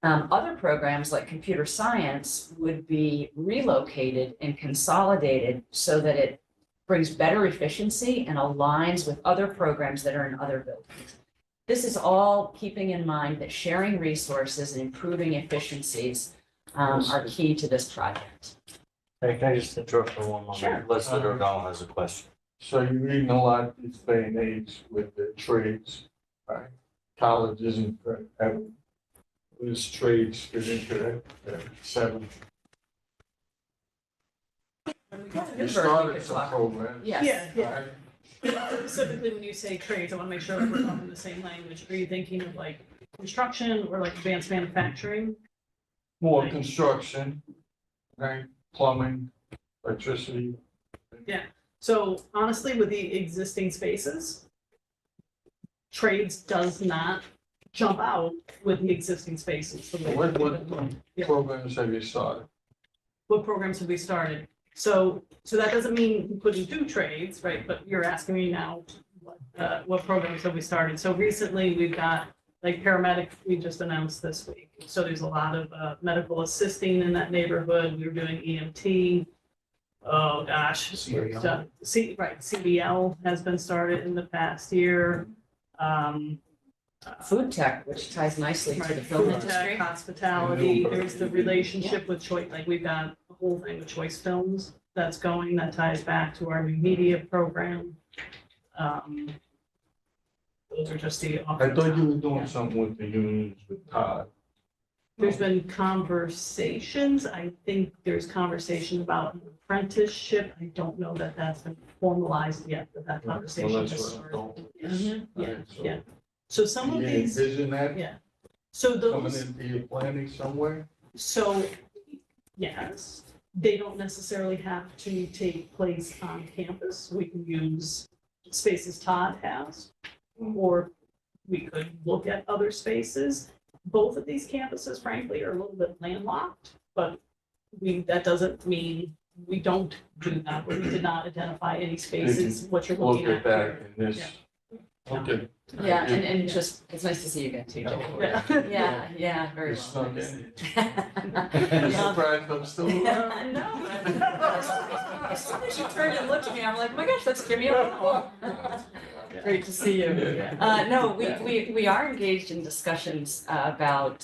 Speaker 8: Other programs like computer science would be relocated and consolidated so that it brings better efficiency and aligns with other programs that are in other buildings. This is all keeping in mind that sharing resources and improving efficiencies are key to this project.
Speaker 1: Hey, can I just interrupt for one moment?
Speaker 8: Sure.
Speaker 1: Leslie O'Donnell has a question.
Speaker 5: So you're reading a lot this day and age with the trades, right? College isn't having these trades fit into that 7. You started some programs.
Speaker 8: Yes.
Speaker 7: Yeah.
Speaker 5: Right?
Speaker 7: Specifically, when you say trades, I want to make sure that we're talking the same language. Are you thinking of like construction or like advanced manufacturing?
Speaker 5: More construction, right? Plumbing, electricity.
Speaker 7: So honestly, with the existing spaces, trades does not jump out with the existing spaces. the way-
Speaker 5: What
Speaker 7: Yeah.
Speaker 5: programs have you started?
Speaker 7: What programs have we started? So that doesn't mean we couldn't do trades, right? But you're asking me now, what programs have we started? So recently, we've got like paramedic, we just announced this week. So there's a lot of medical assisting in that neighborhood. We were doing EMT. Oh, gosh.
Speaker 1: CBL.
Speaker 7: CBL has been started in the past year.
Speaker 8: Food tech, which ties nicely to the
Speaker 7: Right,
Speaker 8: film
Speaker 7: food
Speaker 8: industry.
Speaker 7: tech, hospitality, there's the relationship with Choice, like we've got a whole thing with Choice Films that's going, that ties back to our new media program. Those are just the.
Speaker 5: I thought you were doing something with the unions with Todd.
Speaker 7: There's been conversations, I think there's conversation about an apprenticeship, I don't know that that's been formalized yet, but that conversation
Speaker 5: Well,
Speaker 7: has
Speaker 5: that's what I
Speaker 7: started.
Speaker 5: thought.
Speaker 8: Mhm.
Speaker 7: Yeah,
Speaker 5: Right, so
Speaker 7: yeah. So some of
Speaker 5: You
Speaker 7: these,
Speaker 5: envision that
Speaker 7: yeah. So
Speaker 5: coming
Speaker 7: those.
Speaker 5: into your planning somewhere?
Speaker 7: So, yes, they don't necessarily have to take place on campus. We can use spaces Todd has, or we could look at other spaces. Both of these campuses frankly are a little bit landlocked, but that doesn't mean we don't do that. We did not identify any spaces, what you're
Speaker 5: Look
Speaker 7: looking
Speaker 5: at
Speaker 7: at
Speaker 5: that
Speaker 7: here.
Speaker 5: in this.
Speaker 7: Yeah.
Speaker 5: Okay.
Speaker 8: Yeah, and just, it's nice to see you again too, Jay.
Speaker 7: Yeah.
Speaker 8: Yeah, very
Speaker 5: You
Speaker 8: well.
Speaker 5: snuck in.
Speaker 8: Yeah.
Speaker 5: You surprised I'm still around?
Speaker 8: No. As soon as you turned and looked at me, I'm like, oh my gosh, that's Jimmy O'Donnell. Great to see you. No, we are engaged in discussions about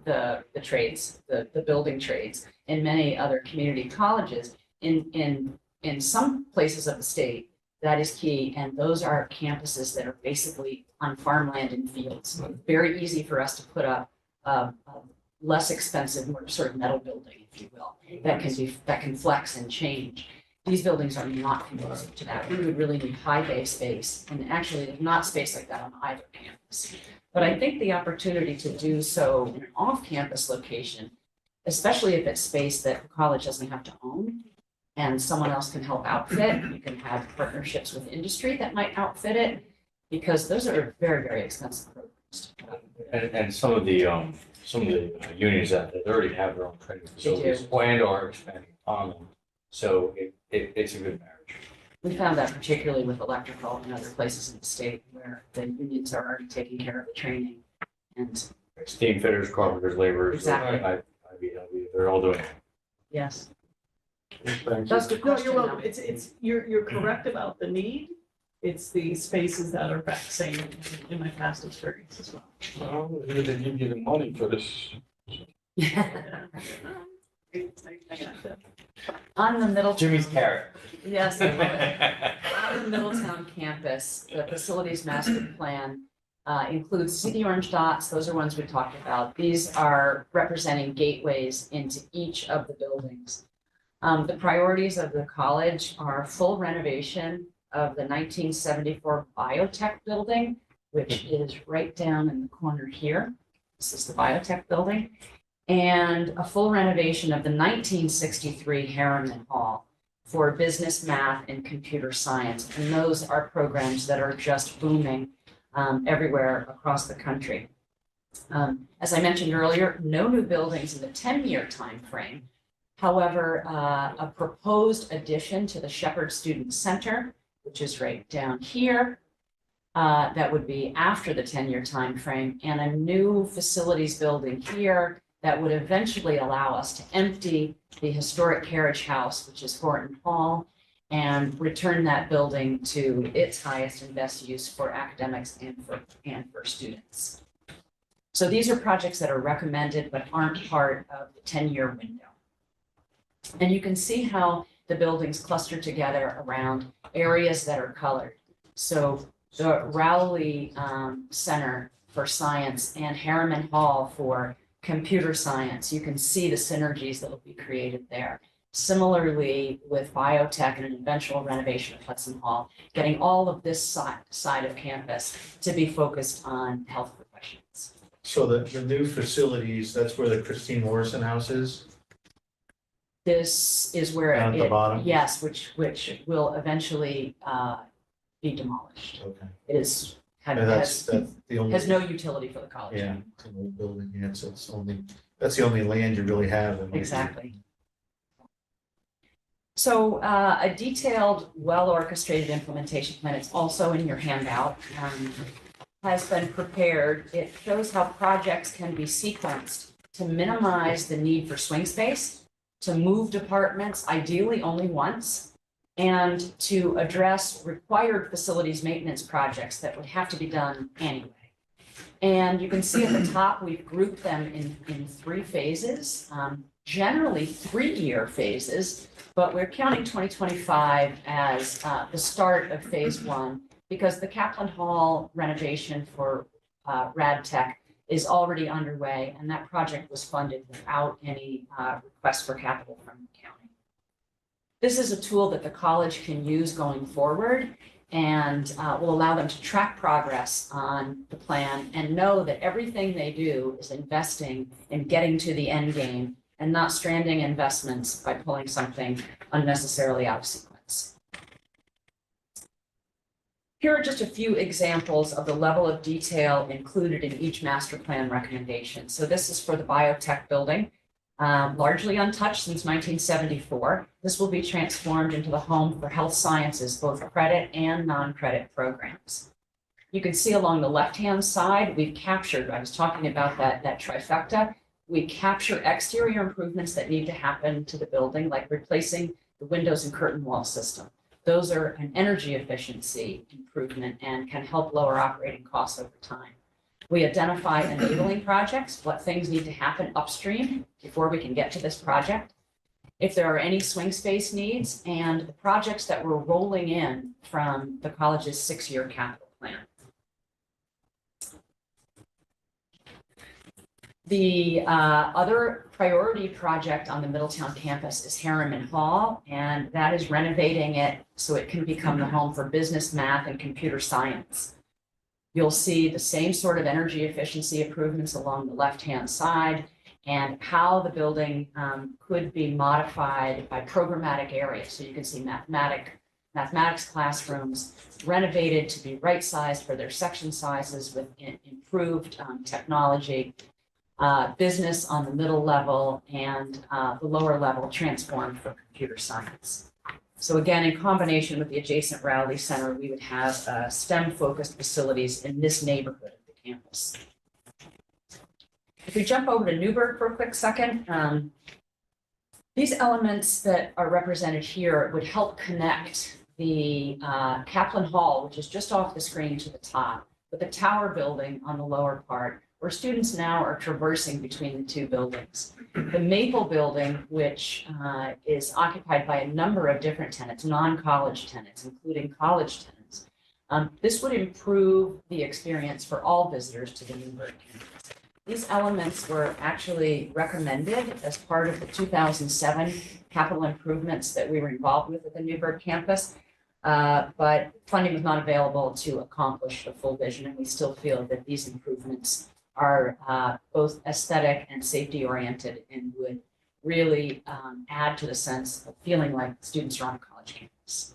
Speaker 8: the trades, the building trades in many other community colleges. In some places of the state, that is key, and those are campuses that are basically on farmland and fields. Very easy for us to put up a less expensive, more sort of metal building, if you will, that can flex and change. These buildings are not conducive to that. We would really need high bay space, and actually there's not space like that on either campus. But I think the opportunity to do so in an off-campus location, especially if it's space that the college doesn't have to own, and someone else can help outfit, you can have partnerships with industry that might outfit it, because those are very, very expensive programs.
Speaker 1: And some of the unions out there, they already have their own training facilities and are expanding upon them. So it's a good marriage.
Speaker 8: We found that particularly with electrical and other places in the state where the unions are already taking care of the training. And
Speaker 1: Steam fitters, carpenters, laborers.
Speaker 8: Exactly.
Speaker 1: IBW, they're all doing it.
Speaker 8: yes,
Speaker 5: Thank
Speaker 8: that's
Speaker 5: you.
Speaker 8: a good
Speaker 7: No,
Speaker 8: question.
Speaker 7: you're welcome. You're correct about the need. It's the spaces that are vexing in my past experience as well.
Speaker 5: Well, they give you the money for this.
Speaker 8: On the Middletown.
Speaker 1: Jimmy's carrot.
Speaker 8: Yes, I love it. On the Middletown campus, the facilities master plan includes the orange dots. Those are ones we talked about. These are representing gateways into each of the buildings. The priorities of the college are full renovation of the 1974 biotech building, which is right down in the corner here. This is the biotech building. And a full renovation of the 1963 Harriman Hall for business, math, and computer science. And those are programs that are just booming everywhere across the country. As I mentioned earlier, no new buildings in the 10-year time frame. However, a proposed addition to the Shepherd Student Center, which is right down here, that would be after the 10-year time frame, and a new facilities building here that would eventually allow us to empty the historic carriage house, which is Horton Hall, and return that building to its highest and best use for academics and for students. So these are projects that are recommended but aren't part of the 10-year window. And you can see how the buildings cluster together around areas that are colored. So the Rowley Center for Science and Harriman Hall for Computer Science, you can see the synergies that will be created there. Similarly, with biotech and an eventual renovation of Hudson Hall, getting all of this side of campus to be focused on health professions.
Speaker 9: So the new facilities, that's where the Christine Morrison House is?
Speaker 8: This is where
Speaker 9: Down at the bottom?
Speaker 8: yes, which will eventually be demolished.
Speaker 9: Okay.
Speaker 8: It is,
Speaker 9: And that's the only.
Speaker 8: has no utility for the college.
Speaker 9: Yeah, it's an old building, yeah, so it's only, that's the only land you really have. in-
Speaker 8: Exactly. So a detailed, well-orchestrated implementation plan, it's also in your handout, has been prepared. It shows how projects can be sequenced to minimize the need for swing space, to move departments ideally only once, and to address required facilities maintenance projects that would have to be done anyway. And you can see at the top, we've grouped them in 3 phases, generally 3-year phases, but we're counting 2025 as the start of phase 1 because the Kaplan Hall renovation for Rad Tech is already underway, and that project was funded without any request for capital from the county. This is a tool that the college can use going forward and will allow them to track progress on the plan and know that everything they do is investing in getting to the end game and not stranding investments by pulling something unnecessarily out of sequence. Here are just a few examples of the level of detail included in each master plan recommendation. So this is for the biotech building, largely untouched since 1974. This will be transformed into the home for health sciences, both credit and non-credit programs. You can see along the left-hand side, we've captured, I was talking about that trifecta. We capture exterior improvements that need to happen to the building, like replacing the windows and curtain wall system. Those are an energy efficiency improvement and can help lower operating costs over time. We identify enabling projects, what things need to happen upstream before we can get to this project. If there are any swing space needs, and the projects that we're rolling in from the college's 6-year capital plan. The other priority project on the Middletown campus is Harriman Hall, and that is renovating it so it can become the home for business, math, and computer science. You'll see the same sort of energy efficiency improvements along the left-hand side and how the building could be modified by programmatic areas. So you can see mathematics classrooms renovated to be right-sized for their section sizes with improved technology. Business on the middle level and the lower level transformed for computer science. So again, in combination with the adjacent Rowley Center, we would have STEM-focused facilities in this neighborhood of the campus. If we jump over to Newburgh for a quick second, these elements that are represented here would help connect the Kaplan Hall, which is just off the screen to the top, with the tower building on the lower part, where students now are traversing between the 2 buildings. The Maple building, which is occupied by a number of different tenants, non-college tenants, including college tenants. This would improve the experience for all visitors to the Newburgh campus. These elements were actually recommended as part of the 2007 capital improvements that we were involved with at the Newburgh campus. But funding was not available to accomplish the full vision, and we still feel that these improvements are both aesthetic and safety oriented and would really add to the sense of feeling like students are on a college campus.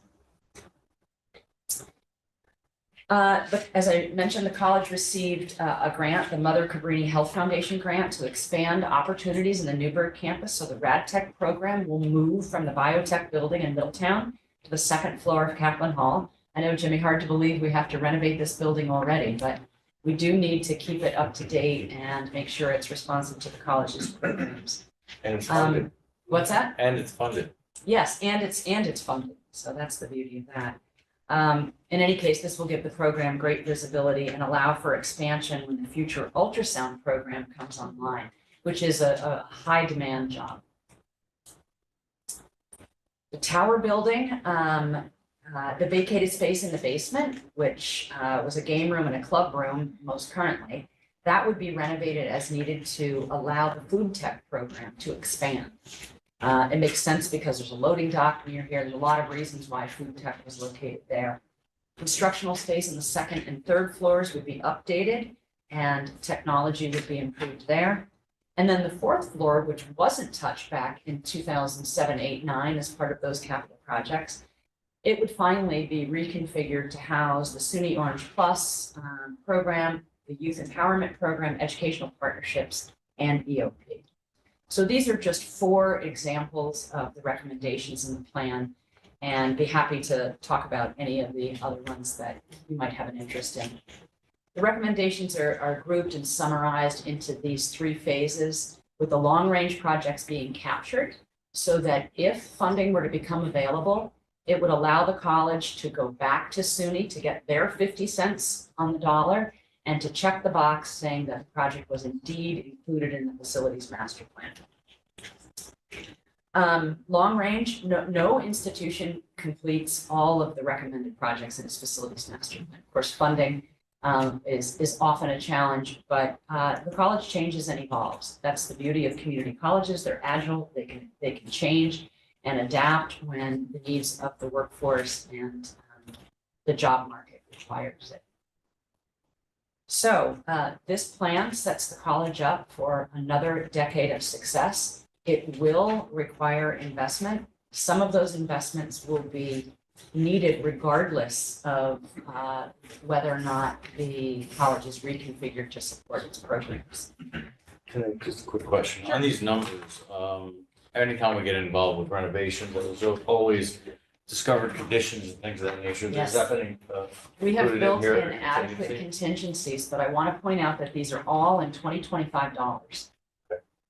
Speaker 8: But as I mentioned, the college received a grant, the Mother Cabrini Health Foundation grant, to expand opportunities in the Newburgh campus. So the Rad Tech program will move from the biotech building in Middletown to the 2nd floor of Kaplan Hall. I know, Jimmy, hard to believe we have to renovate this building already, but we do need to keep it up to date and make sure it's responsive to the college's programs.
Speaker 1: And it's funded.
Speaker 8: What's that?
Speaker 1: And it's funded.
Speaker 8: Yes, and it's funded. So that's the beauty of that. In any case, this will give the program great visibility and allow for expansion when the future ultrasound program comes online, which is a high demand job. The tower building, the vacated space in the basement, which was a game room and a club room most currently, that would be renovated as needed to allow the food tech program to expand. It makes sense because there's a loading dock near here. There's a lot of reasons why food tech was located there. Instructional space in the second and third floors would be updated and technology would be improved there. And then the fourth floor, which wasn't touched back in 2007, 8, 9 as part of those capital projects, it would finally be reconfigured to house the SUNY Orange Plus program, the Youth Empowerment Program, Educational Partnerships, and EOP. So these are just 4 examples of the recommendations in the plan, and be happy to talk about any of the other ones that you might have an interest in. The recommendations are grouped and summarized into these 3 phases, with the long-range projects being captured so that if funding were to become available, it would allow the college to go back to SUNY to get their 50 cents on the dollar and to check the box saying that the project was indeed included in the facilities master plan. Long range, no institution completes all of the recommended projects in its facilities master plan. Of course, funding is often a challenge, but the college changes and evolves. That's the beauty of community colleges. They're agile, they can change and adapt when the needs of the workforce and the job market requires it. So this plan sets the college up for another decade of success. It will require investment. Some of those investments will be needed regardless of whether or not the college is reconfigured to support its programs.
Speaker 1: Can I, just a quick question, on these numbers, anytime we get involved with renovations, there's always discovered conditions and things of that nature.
Speaker 8: Yes.
Speaker 1: There's definitely,
Speaker 8: We have
Speaker 1: included in
Speaker 8: built
Speaker 1: here,
Speaker 8: in adequate contingencies, but I want to point out that these are all in 2025 dollars.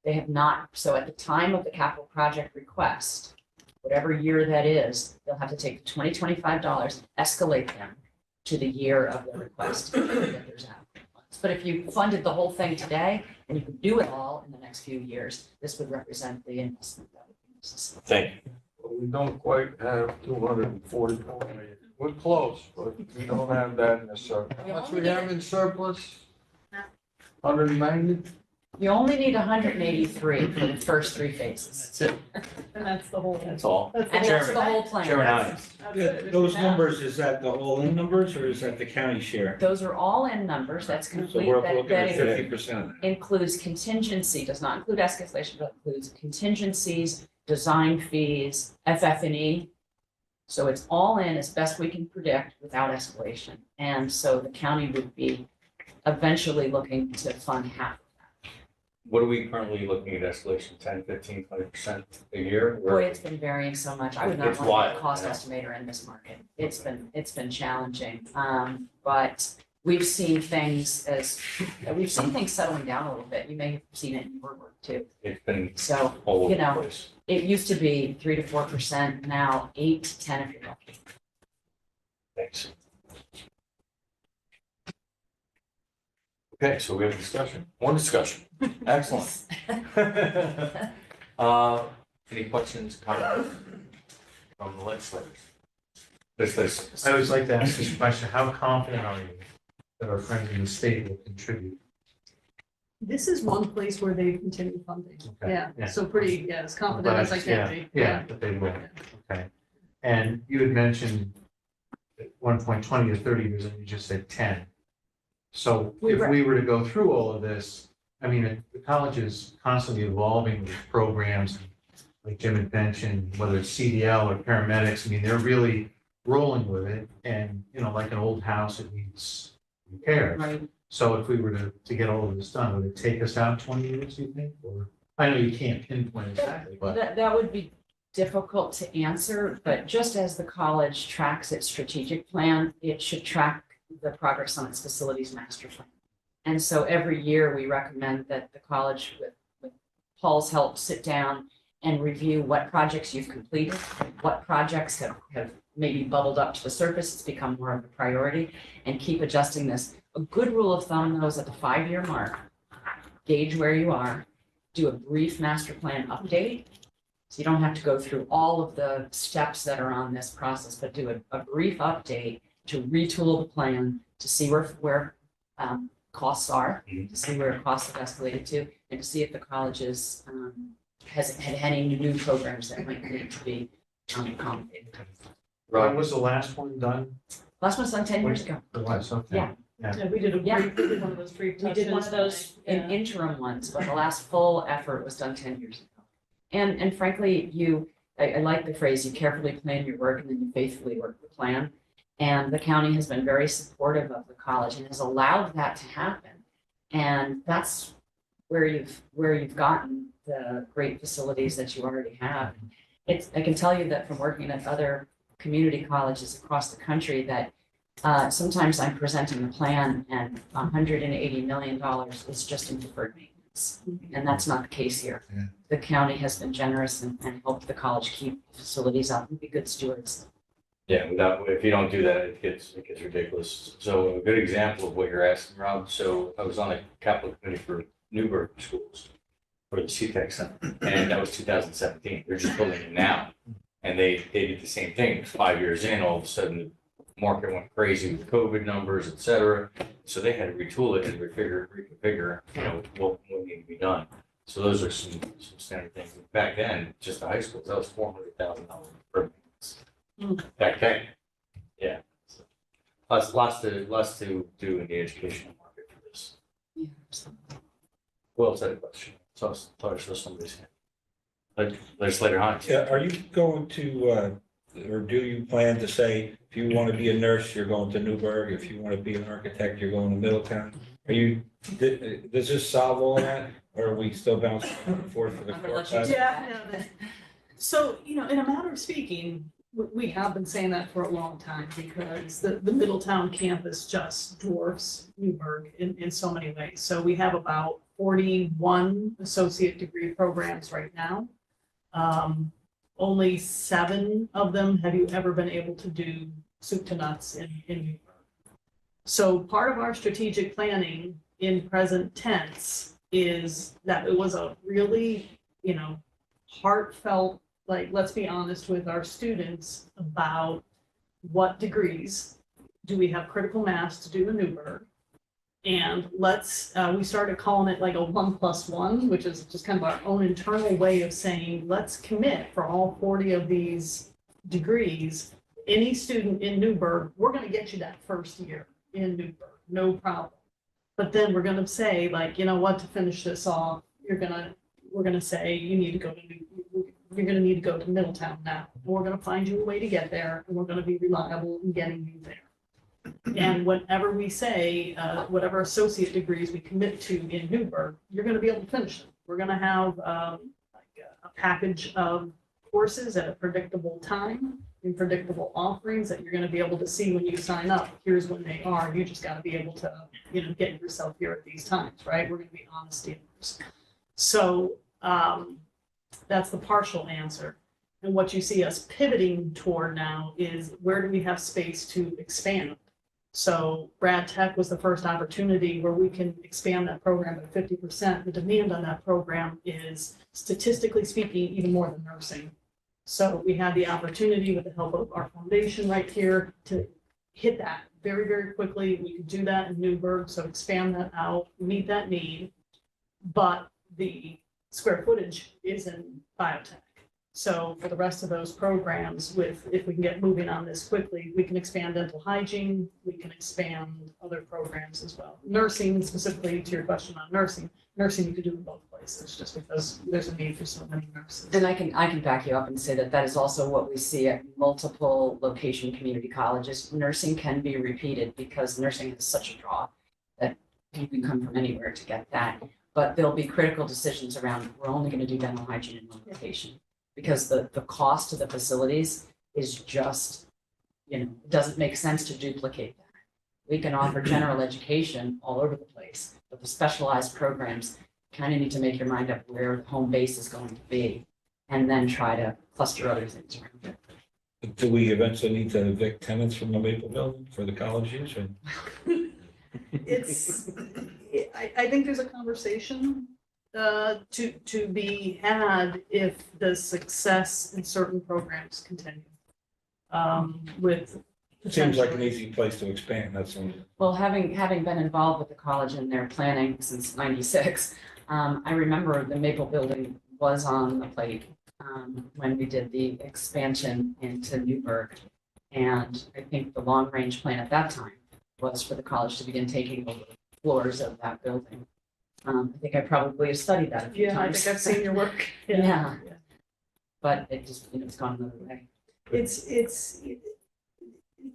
Speaker 8: They have not, so at the time of the capital project request, whatever year that is, they'll have to take the 2025 dollars, escalate them to the year of the request. That there's adequate funds. But if you funded the whole thing today and you could do it all in the next few years, this would represent the investment that would be necessary.
Speaker 1: thank you.
Speaker 5: We don't quite have 244 million. We're close, but we don't have that in the surplus. How much we have in surplus? 190?
Speaker 8: You only need 183 for the first 3 phases.
Speaker 1: That's it.
Speaker 7: And that's the whole.
Speaker 1: That's all.
Speaker 7: That's
Speaker 8: And
Speaker 7: the
Speaker 8: that's
Speaker 7: whole.
Speaker 8: the whole plan.
Speaker 1: Chairman
Speaker 7: That's it.
Speaker 4: Those numbers, is that the all-in numbers or is that the county share?
Speaker 8: Those are all in numbers, that's
Speaker 4: So
Speaker 8: complete,
Speaker 4: we're
Speaker 8: that
Speaker 4: looking at
Speaker 8: that
Speaker 4: 50%.
Speaker 8: includes contingency, does not include escalation, but includes contingencies, design fees, FF&E. So it's all in as best we can predict without escalation. And so the county would be eventually looking to fund half of that.
Speaker 1: What are we currently looking at escalation, 10, 15, 20% a year?
Speaker 8: Boy, it's been varying so much. I would not
Speaker 1: It's
Speaker 8: want to be a
Speaker 1: wild,
Speaker 8: cost
Speaker 1: yeah.
Speaker 8: estimator in this market. It's been challenging. But we've seen things settling down a little bit. You may have seen it in your work too.
Speaker 1: It's been
Speaker 8: So
Speaker 1: all over
Speaker 8: You know,
Speaker 1: the place.
Speaker 8: it used to be 3 to 4%, now 8 to 10 if you're lucky.
Speaker 1: Thanks. Okay, so we have discussion, more discussion. Excellent. Any questions, comments from the legislators? This.
Speaker 9: I always like to ask this question, how confident are you that our friends in the state will contribute?
Speaker 7: This is one place where they continue funding.
Speaker 9: Okay,
Speaker 7: Yeah,
Speaker 9: yeah.
Speaker 7: so pretty, yeah, as confident as I can be.
Speaker 9: Yeah, that they will, okay. And you had mentioned at one point 20 or 30 years, and you just said 10. So
Speaker 8: We
Speaker 9: if
Speaker 8: were-
Speaker 9: we were to go through all of this, I mean, the college is constantly evolving with programs, like Jim had mentioned, whether it's CDL or paramedics, I mean, they're really rolling with it, and, you know, like an old house, it needs repairs.
Speaker 8: Right.
Speaker 9: So if we were to get all of this done, would it take us out 20 years, you think? Or, I know you can't pinpoint exactly, but.
Speaker 8: That would be difficult to answer, but just as the college tracks its strategic plan, it should track the progress on its facilities master plan. And so every year we recommend that the college with Paul's help sit down and review what projects you've completed, what projects have maybe bubbled up to the surface, it's become more of a priority, and keep adjusting this. A good rule of thumb, though, is at the 5-year mark, gauge where you are, do a brief master plan update. So you don't have to go through all of the steps that are on this process, but do a brief update to retool the plan, to see where costs are, to see where costs have escalated to, and to see if the colleges has had any new programs that might need to be accommodated.
Speaker 9: When was the last one done?
Speaker 8: Last one's done 10 years ago.
Speaker 9: The last, okay.
Speaker 8: Yeah.
Speaker 7: Yeah, we did
Speaker 8: Yeah.
Speaker 7: we did one of those free
Speaker 8: We did one of
Speaker 7: touches.
Speaker 8: those
Speaker 7: Yeah.
Speaker 8: interim ones, but the last full effort was done 10 years ago. And frankly, I like the phrase, you carefully plan your work and then you faithfully work the plan. And the county has been very supportive of the college and has allowed that to happen. And that's where you've gotten the great facilities that you already have. I can tell you that from working at other community colleges across the country that sometimes I'm presenting the plan and $180 million is just in deferred maintenance. And that's not the case here.
Speaker 9: Yeah.
Speaker 8: The county has been generous and helped the college keep facilities up and be good stewards.
Speaker 1: Yeah, if you don't do that, it gets ridiculous. So a good example of what you're asking, Rob. So I was on a capital committee for Newburgh schools for the CTEC Center, and that was 2017. They're just building it now. And they did the same thing. It was 5 years in, all of a sudden the market went crazy with COVID numbers, et cetera. So they had to retool it and reconfigure, what needed to be done. So those are some standard things. Back then, just the high schools, that was $400,000 per month. Back then, yeah. So lots to do in the educational market for this. Who else had a question? So somebody's hand. Legislator Hines.
Speaker 4: Yeah, are you going to, or do you plan to say, if you want to be a nurse, you're going to Newburgh, if you want to be an architect, you're going to Middletown? Does this solve all that, or are we still bouncing back and forth for the
Speaker 8: I'm gonna let
Speaker 4: court?
Speaker 8: you
Speaker 7: Yeah, so, in a matter of speaking, we have been saying that for a long time because the Middletown campus just dwarfs Newburgh in so many ways. So we have about 41 associate degree programs right now. Only 7 of them have you ever been able to do soup to nuts in Newburgh. So part of our strategic planning in present tense is that it was a really, heartfelt, let's be honest with our students about what degrees do we have critical mass to do in Newburgh. And we started calling it like a 1+1, which is just kind of our own internal way of saying, let's commit for all 40 of these degrees. Any student in Newburgh, we're going to get you that first year in Newburgh, no problem. But then we're going to say, to finish this off, we're going to say you're going to need to go to Middletown now. And we're going to find you a way to get there, and we're going to be reliable in getting you there. And whenever we say, whatever associate degrees we commit to in Newburgh, you're going to be able to finish them. We're going to have a package of courses at a predictable time in predictable offerings that you're going to be able to see when you sign up. Here's when they are. You just got to be able to, get yourself here at these times, right? We're going to be honest dealers. So that's the partial answer. And what you see us pivoting toward now is where do we have space to expand? So Brad Tech was the first opportunity where we can expand that program by 50%. The demand on that program is, statistically speaking, even more than nursing. So we had the opportunity with the help of our foundation right here to hit that very, very quickly. We could do that in Newburgh, so expand that out, meet that need. But the square footage is in biotech. So for the rest of those programs, if we can get moving on this quickly, we can expand dental hygiene, we can expand other programs as well. Nursing, specifically to your question on nursing you could do in both places, just because there's a need for so many nurses.
Speaker 8: And I can back you up and say that is also what we see at multiple location community colleges. Nursing can be repeated because nursing is such a draw that you can come from anywhere to get that. But there'll be critical decisions around, we're only going to do dental hygiene in one location. Because the cost of the facilities is just, it doesn't make sense to duplicate that. We can offer general education all over the place, but the specialized programs kind of need to make your mind up where the home base is going to be. and then try to cluster other things around it.
Speaker 4: Do we eventually need to evict tenants from the Maple Building for the college use? Or
Speaker 7: It's, I think there's a conversation to be had if the success in certain programs continue. With.
Speaker 4: Seems like an easy place to expand, that's all.
Speaker 8: Well, having been involved with the college in their planning since '96, I remember the Maple Building was on the plate when we did the expansion into Newburgh. And I think the long-range plan at that time was for the college to begin taking over floors of that building. I think I probably have studied that a few
Speaker 7: Yeah, I
Speaker 8: times.
Speaker 7: think I've seen your work.
Speaker 8: Yeah. But it just, it's gone another way.
Speaker 7: It's,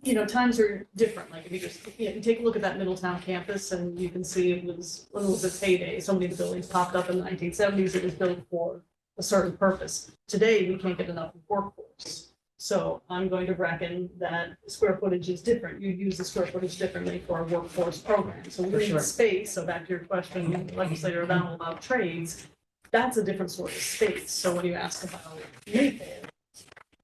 Speaker 7: you know, times are different, like if you just, you take a look at that Middletown campus and you can see it was, when it was its heyday, so many of the buildings popped up in the 1970s, it was built for a certain purpose. Today, we can't get enough workforce. So I'm going to reckon that square footage is different. You use the square footage differently for a workforce program. So we
Speaker 8: sure.
Speaker 7: need space, so back to your question, legislator O'Donnell, about trades, that's a different sort of space. So when you ask about Maple,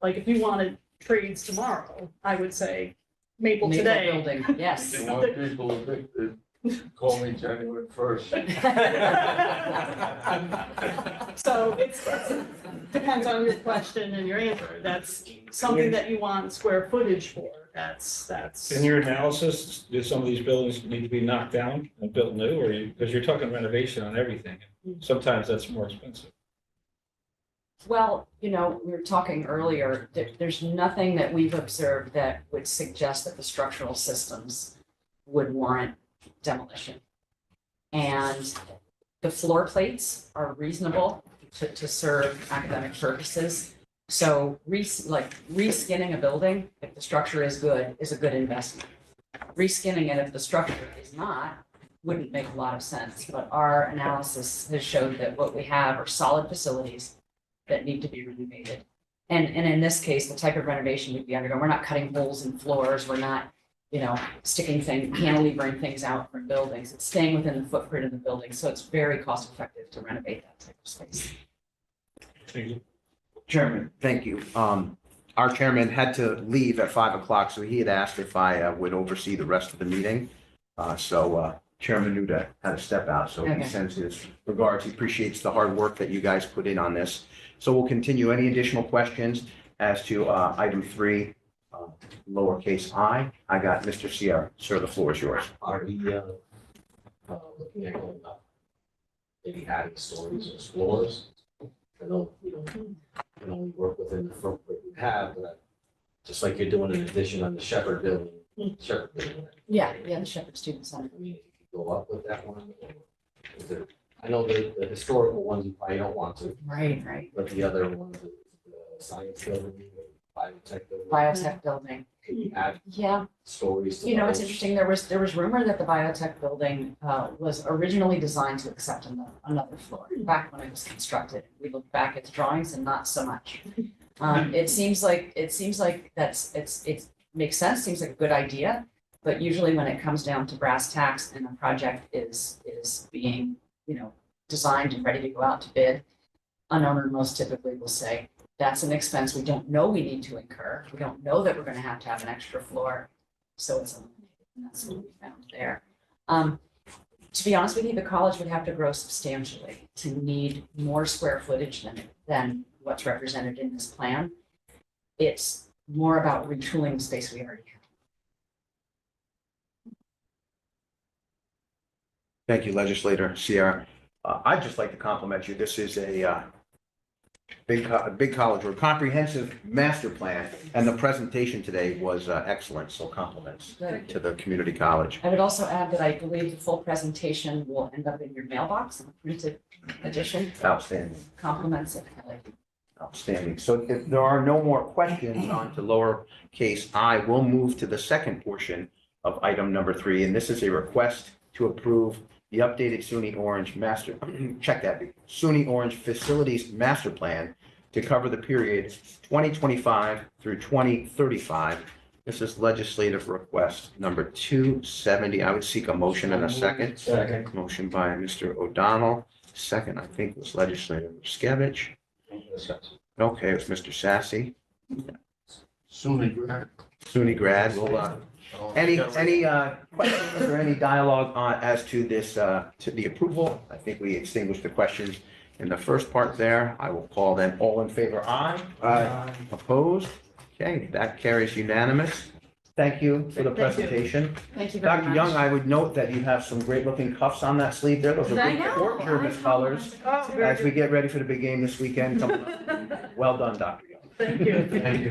Speaker 7: like if you wanted trades tomorrow, I would say Maple
Speaker 8: Maple
Speaker 7: today.
Speaker 8: Building, yes.
Speaker 5: You want people evicted, call me January 1st.
Speaker 7: So it's depends on your question and your answer. That's something that you want square footage for. That's.
Speaker 4: In your analysis, do some of these buildings need to be knocked down and built new, or because you're talking renovation on everything? Sometimes that's more expensive.
Speaker 8: Well, you know, we were talking earlier, there's nothing that we've observed that would suggest that the structural systems would warrant demolition. And the floor plates are reasonable to serve academic purposes. So reskinning a building, if the structure is good, is a good investment. Reskinning it if the structure is not, wouldn't make a lot of sense. But our analysis has showed that what we have are solid facilities that need to be renovated. And in this case, the type of renovation we'd be undergoing, we're not cutting holes in floors, we're not, you know, sticking things, cantilevering things out from buildings. It's staying within the footprint of the building, so it's very cost effective to renovate that type of space.
Speaker 4: Thank you.
Speaker 10: Chairman, thank you. Our chairman had to leave at 5 o'clock, so he had asked if I would oversee the rest of the meeting. So Chairman Nuda had to step out, so he
Speaker 8: Okay.
Speaker 10: sends his regards. He appreciates the hard work that you guys put in on this. So we'll continue. Any additional questions as to item 3, lowercase I? I got Mr. Sierra. Sir, the floor is yours.
Speaker 11: Are we looking at going up? Maybe adding stories or floors? I know, you can only work within the footprint we have, but just like you're doing an addition on the Shepherd building.
Speaker 8: Yeah, the Shepherd Student Center.
Speaker 11: I mean, if you go up with that one, or is there, I know the historical ones you probably don't want to,
Speaker 8: Right.
Speaker 11: but the other ones, the science building, the biotech building.
Speaker 8: Biotech building.
Speaker 11: Can you add
Speaker 8: Yeah,
Speaker 11: stories to
Speaker 8: you know, it's
Speaker 11: those?
Speaker 8: interesting. There was rumor that the biotech building was originally designed to accept another floor back when it was constructed. We look back at the drawings and not so much. It seems like it makes sense, seems like a good idea. But usually when it comes down to brass tacks and the project is being, you know, designed and ready to go out to bid, an owner most typically will say, that's an expense we don't know we need to incur. We don't know that we're going to have an extra floor. So it's eliminated. And that's what we found there. To be honest with you, the college would have to grow substantially to need more square footage than what's represented in this plan. It's more about retooling the space we already have.
Speaker 10: Thank you, Legislator Sierra. I'd just like to compliment you. This is a big college or comprehensive master plan, and the presentation today was excellent. So compliments
Speaker 8: Good.
Speaker 10: to the community college.
Speaker 8: I would also add that I believe the full presentation will end up in your mailbox in a printed edition.
Speaker 10: Outstanding.
Speaker 8: Compliments of Kelly.
Speaker 10: Outstanding. So if there are no more questions on to lowercase I, we'll move to the second portion of item number 3, and this is a request to approve the updated SUNY Orange master, check that, SUNY Orange Facilities Master Plan to cover the period 2025 through 2035. This is legislative request number 270. I would seek a motion and a second.
Speaker 11: Second.
Speaker 10: Motion by Mr. O'Donnell. Second, I think, was Legislator Skevich. Okay, it's Mr. Sassy,
Speaker 5: SUNY grad.
Speaker 10: SUNY grad. We'll, any questions or any dialogue on, as to this, to the approval? I think we extinguished the questions in the first part there. I will call them all in favor, aye.
Speaker 4: Aye.
Speaker 10: Opposed? Okay, that carries unanimous. Thank you for the
Speaker 6: Thank you.
Speaker 10: presentation.
Speaker 6: Thank you very much.
Speaker 10: Dr. Young, I would note that you have some great looking cuffs on that sleeve there. Those are
Speaker 6: I
Speaker 10: big
Speaker 6: know,
Speaker 10: Fort Jervis
Speaker 6: I know.
Speaker 10: colors
Speaker 6: Oh, very
Speaker 10: as we get ready for the big game this weekend coming up. Well done, Dr. Young.
Speaker 7: Thank you.
Speaker 9: Thank you.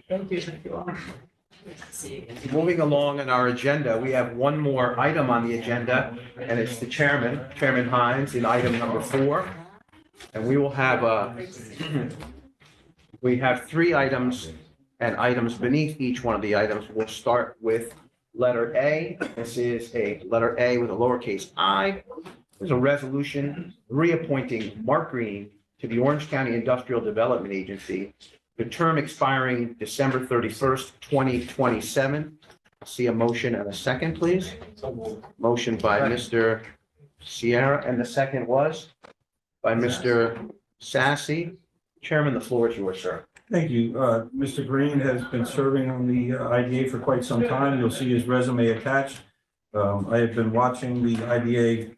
Speaker 7: Thank you, thank you all.
Speaker 10: Moving along in our agenda, we have one more item on the agenda, and it's the chairman, Chairman Hines, in item number 4. And we will have, we have 3 items and items beneath each one of the items. We'll start with letter A. This is a letter A with a lowercase I. There's a resolution reappointing Mark Green to the Orange County Industrial Development Agency, the term expiring December 31st, 2027. See a motion and a second, please. Motion by Mr. Sierra, and the second was by Mr. Sassy. Chairman, the floor is yours, sir.
Speaker 4: Thank you. Mr. Green has been serving on the IDA for quite some time. You'll see his resume attached. I have been watching the IDA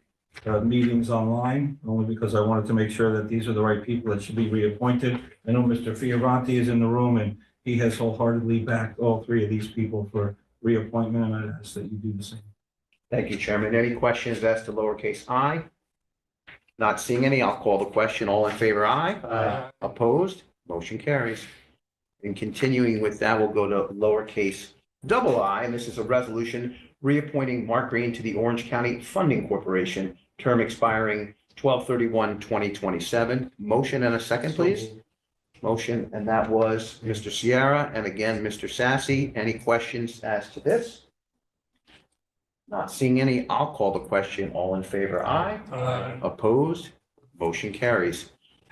Speaker 4: meetings online, only because I wanted to make sure that these are the right people that should be reappointed. I know Mr. Fioravanti is in the room, and he has wholeheartedly backed all 3 of these people for reappointment, and I ask that you do the same.
Speaker 10: Thank you, Chairman. Any questions as to lowercase I? Not seeing any, I'll call the question. All in favor, aye.
Speaker 5: Aye.
Speaker 10: Opposed? Motion carries. And continuing with that, we'll go to lowercase I, and this is a resolution reappointing Mark Green to the Orange County Funding Corporation, term expiring 12/31/2027. Motion and a second, please. Motion, and that was Mr. Sierra, and again, Mr. Sassy. Any questions as to this? Not seeing any, I'll call the question. All in favor, aye.
Speaker 5: Aye.
Speaker 10: Opposed? Motion carries.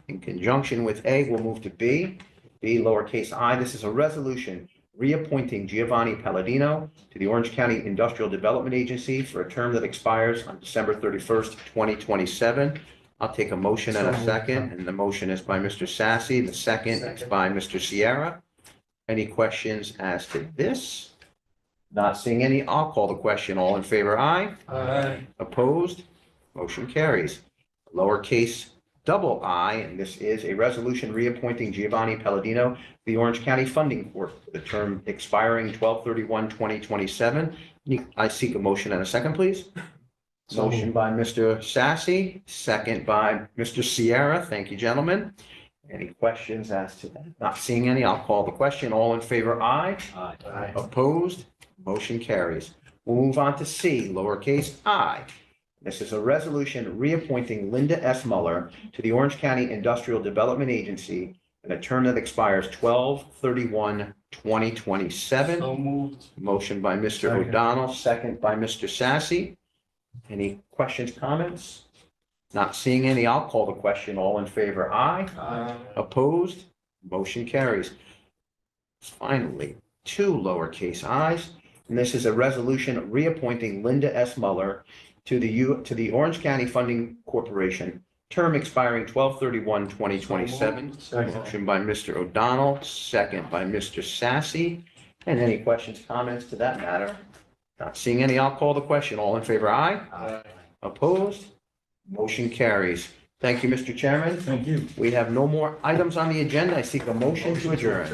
Speaker 10: In conjunction with A, we'll move to B. B, lowercase I. This is a resolution reappointing Giovanni Palladino to the Orange County Industrial Development Agency for a term that expires on December 31st, 2027. I'll take a motion and a second, and the motion is by Mr. Sassy. The second is by Mr. Sierra. Any questions as to this? Not seeing any, I'll call the question. All in favor, aye.
Speaker 5: Aye.
Speaker 10: Opposed? Motion carries. Lowercase I, and this is a resolution reappointing Giovanni Palladino to the Orange County Funding Corp. The term expiring 12/31/2027. I seek a motion and a second, please. Motion by Mr. Sassy, second by Mr. Sierra. Thank you, gentlemen. Any questions as to that? Not seeing any, I'll call the question. All in favor, aye.
Speaker 11: Aye.
Speaker 10: Opposed? Motion carries. We'll move on to C, lowercase I. This is a resolution reappointing Linda S. Muller to the Orange County Industrial Development Agency in a term that expires 12/31/2027.
Speaker 5: So moved.
Speaker 10: Motion by Mr.
Speaker 5: Second.
Speaker 10: O'Donnell, second by Mr. Sassy. Any questions, comments? Not seeing any, I'll call the question. All in favor, aye.
Speaker 5: Aye.
Speaker 10: Opposed? Motion carries. Finally, 2 lowercase i's, and this is a resolution reappointing Linda S. Muller to the Orange County Funding Corporation, term expiring 12/31/2027.
Speaker 5: Second.
Speaker 10: Motion by Mr. O'Donnell, second by Mr. Sassy. And any questions, comments to that matter? Not seeing any, I'll call the question. All in favor, aye.
Speaker 5: Aye.
Speaker 10: Opposed? Motion carries. Thank you, Mr. Chairman.
Speaker 4: Thank you.
Speaker 10: We have no more items on the agenda. I seek a motion to adjourn.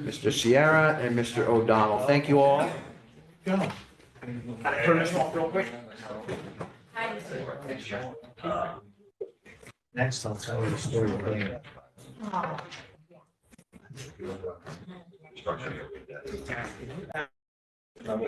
Speaker 10: Mr. Sierra and Mr. O'Donnell, thank you all. Turn this off real quick.
Speaker 9: Next, I'll tell you the story.
Speaker 3: Oh.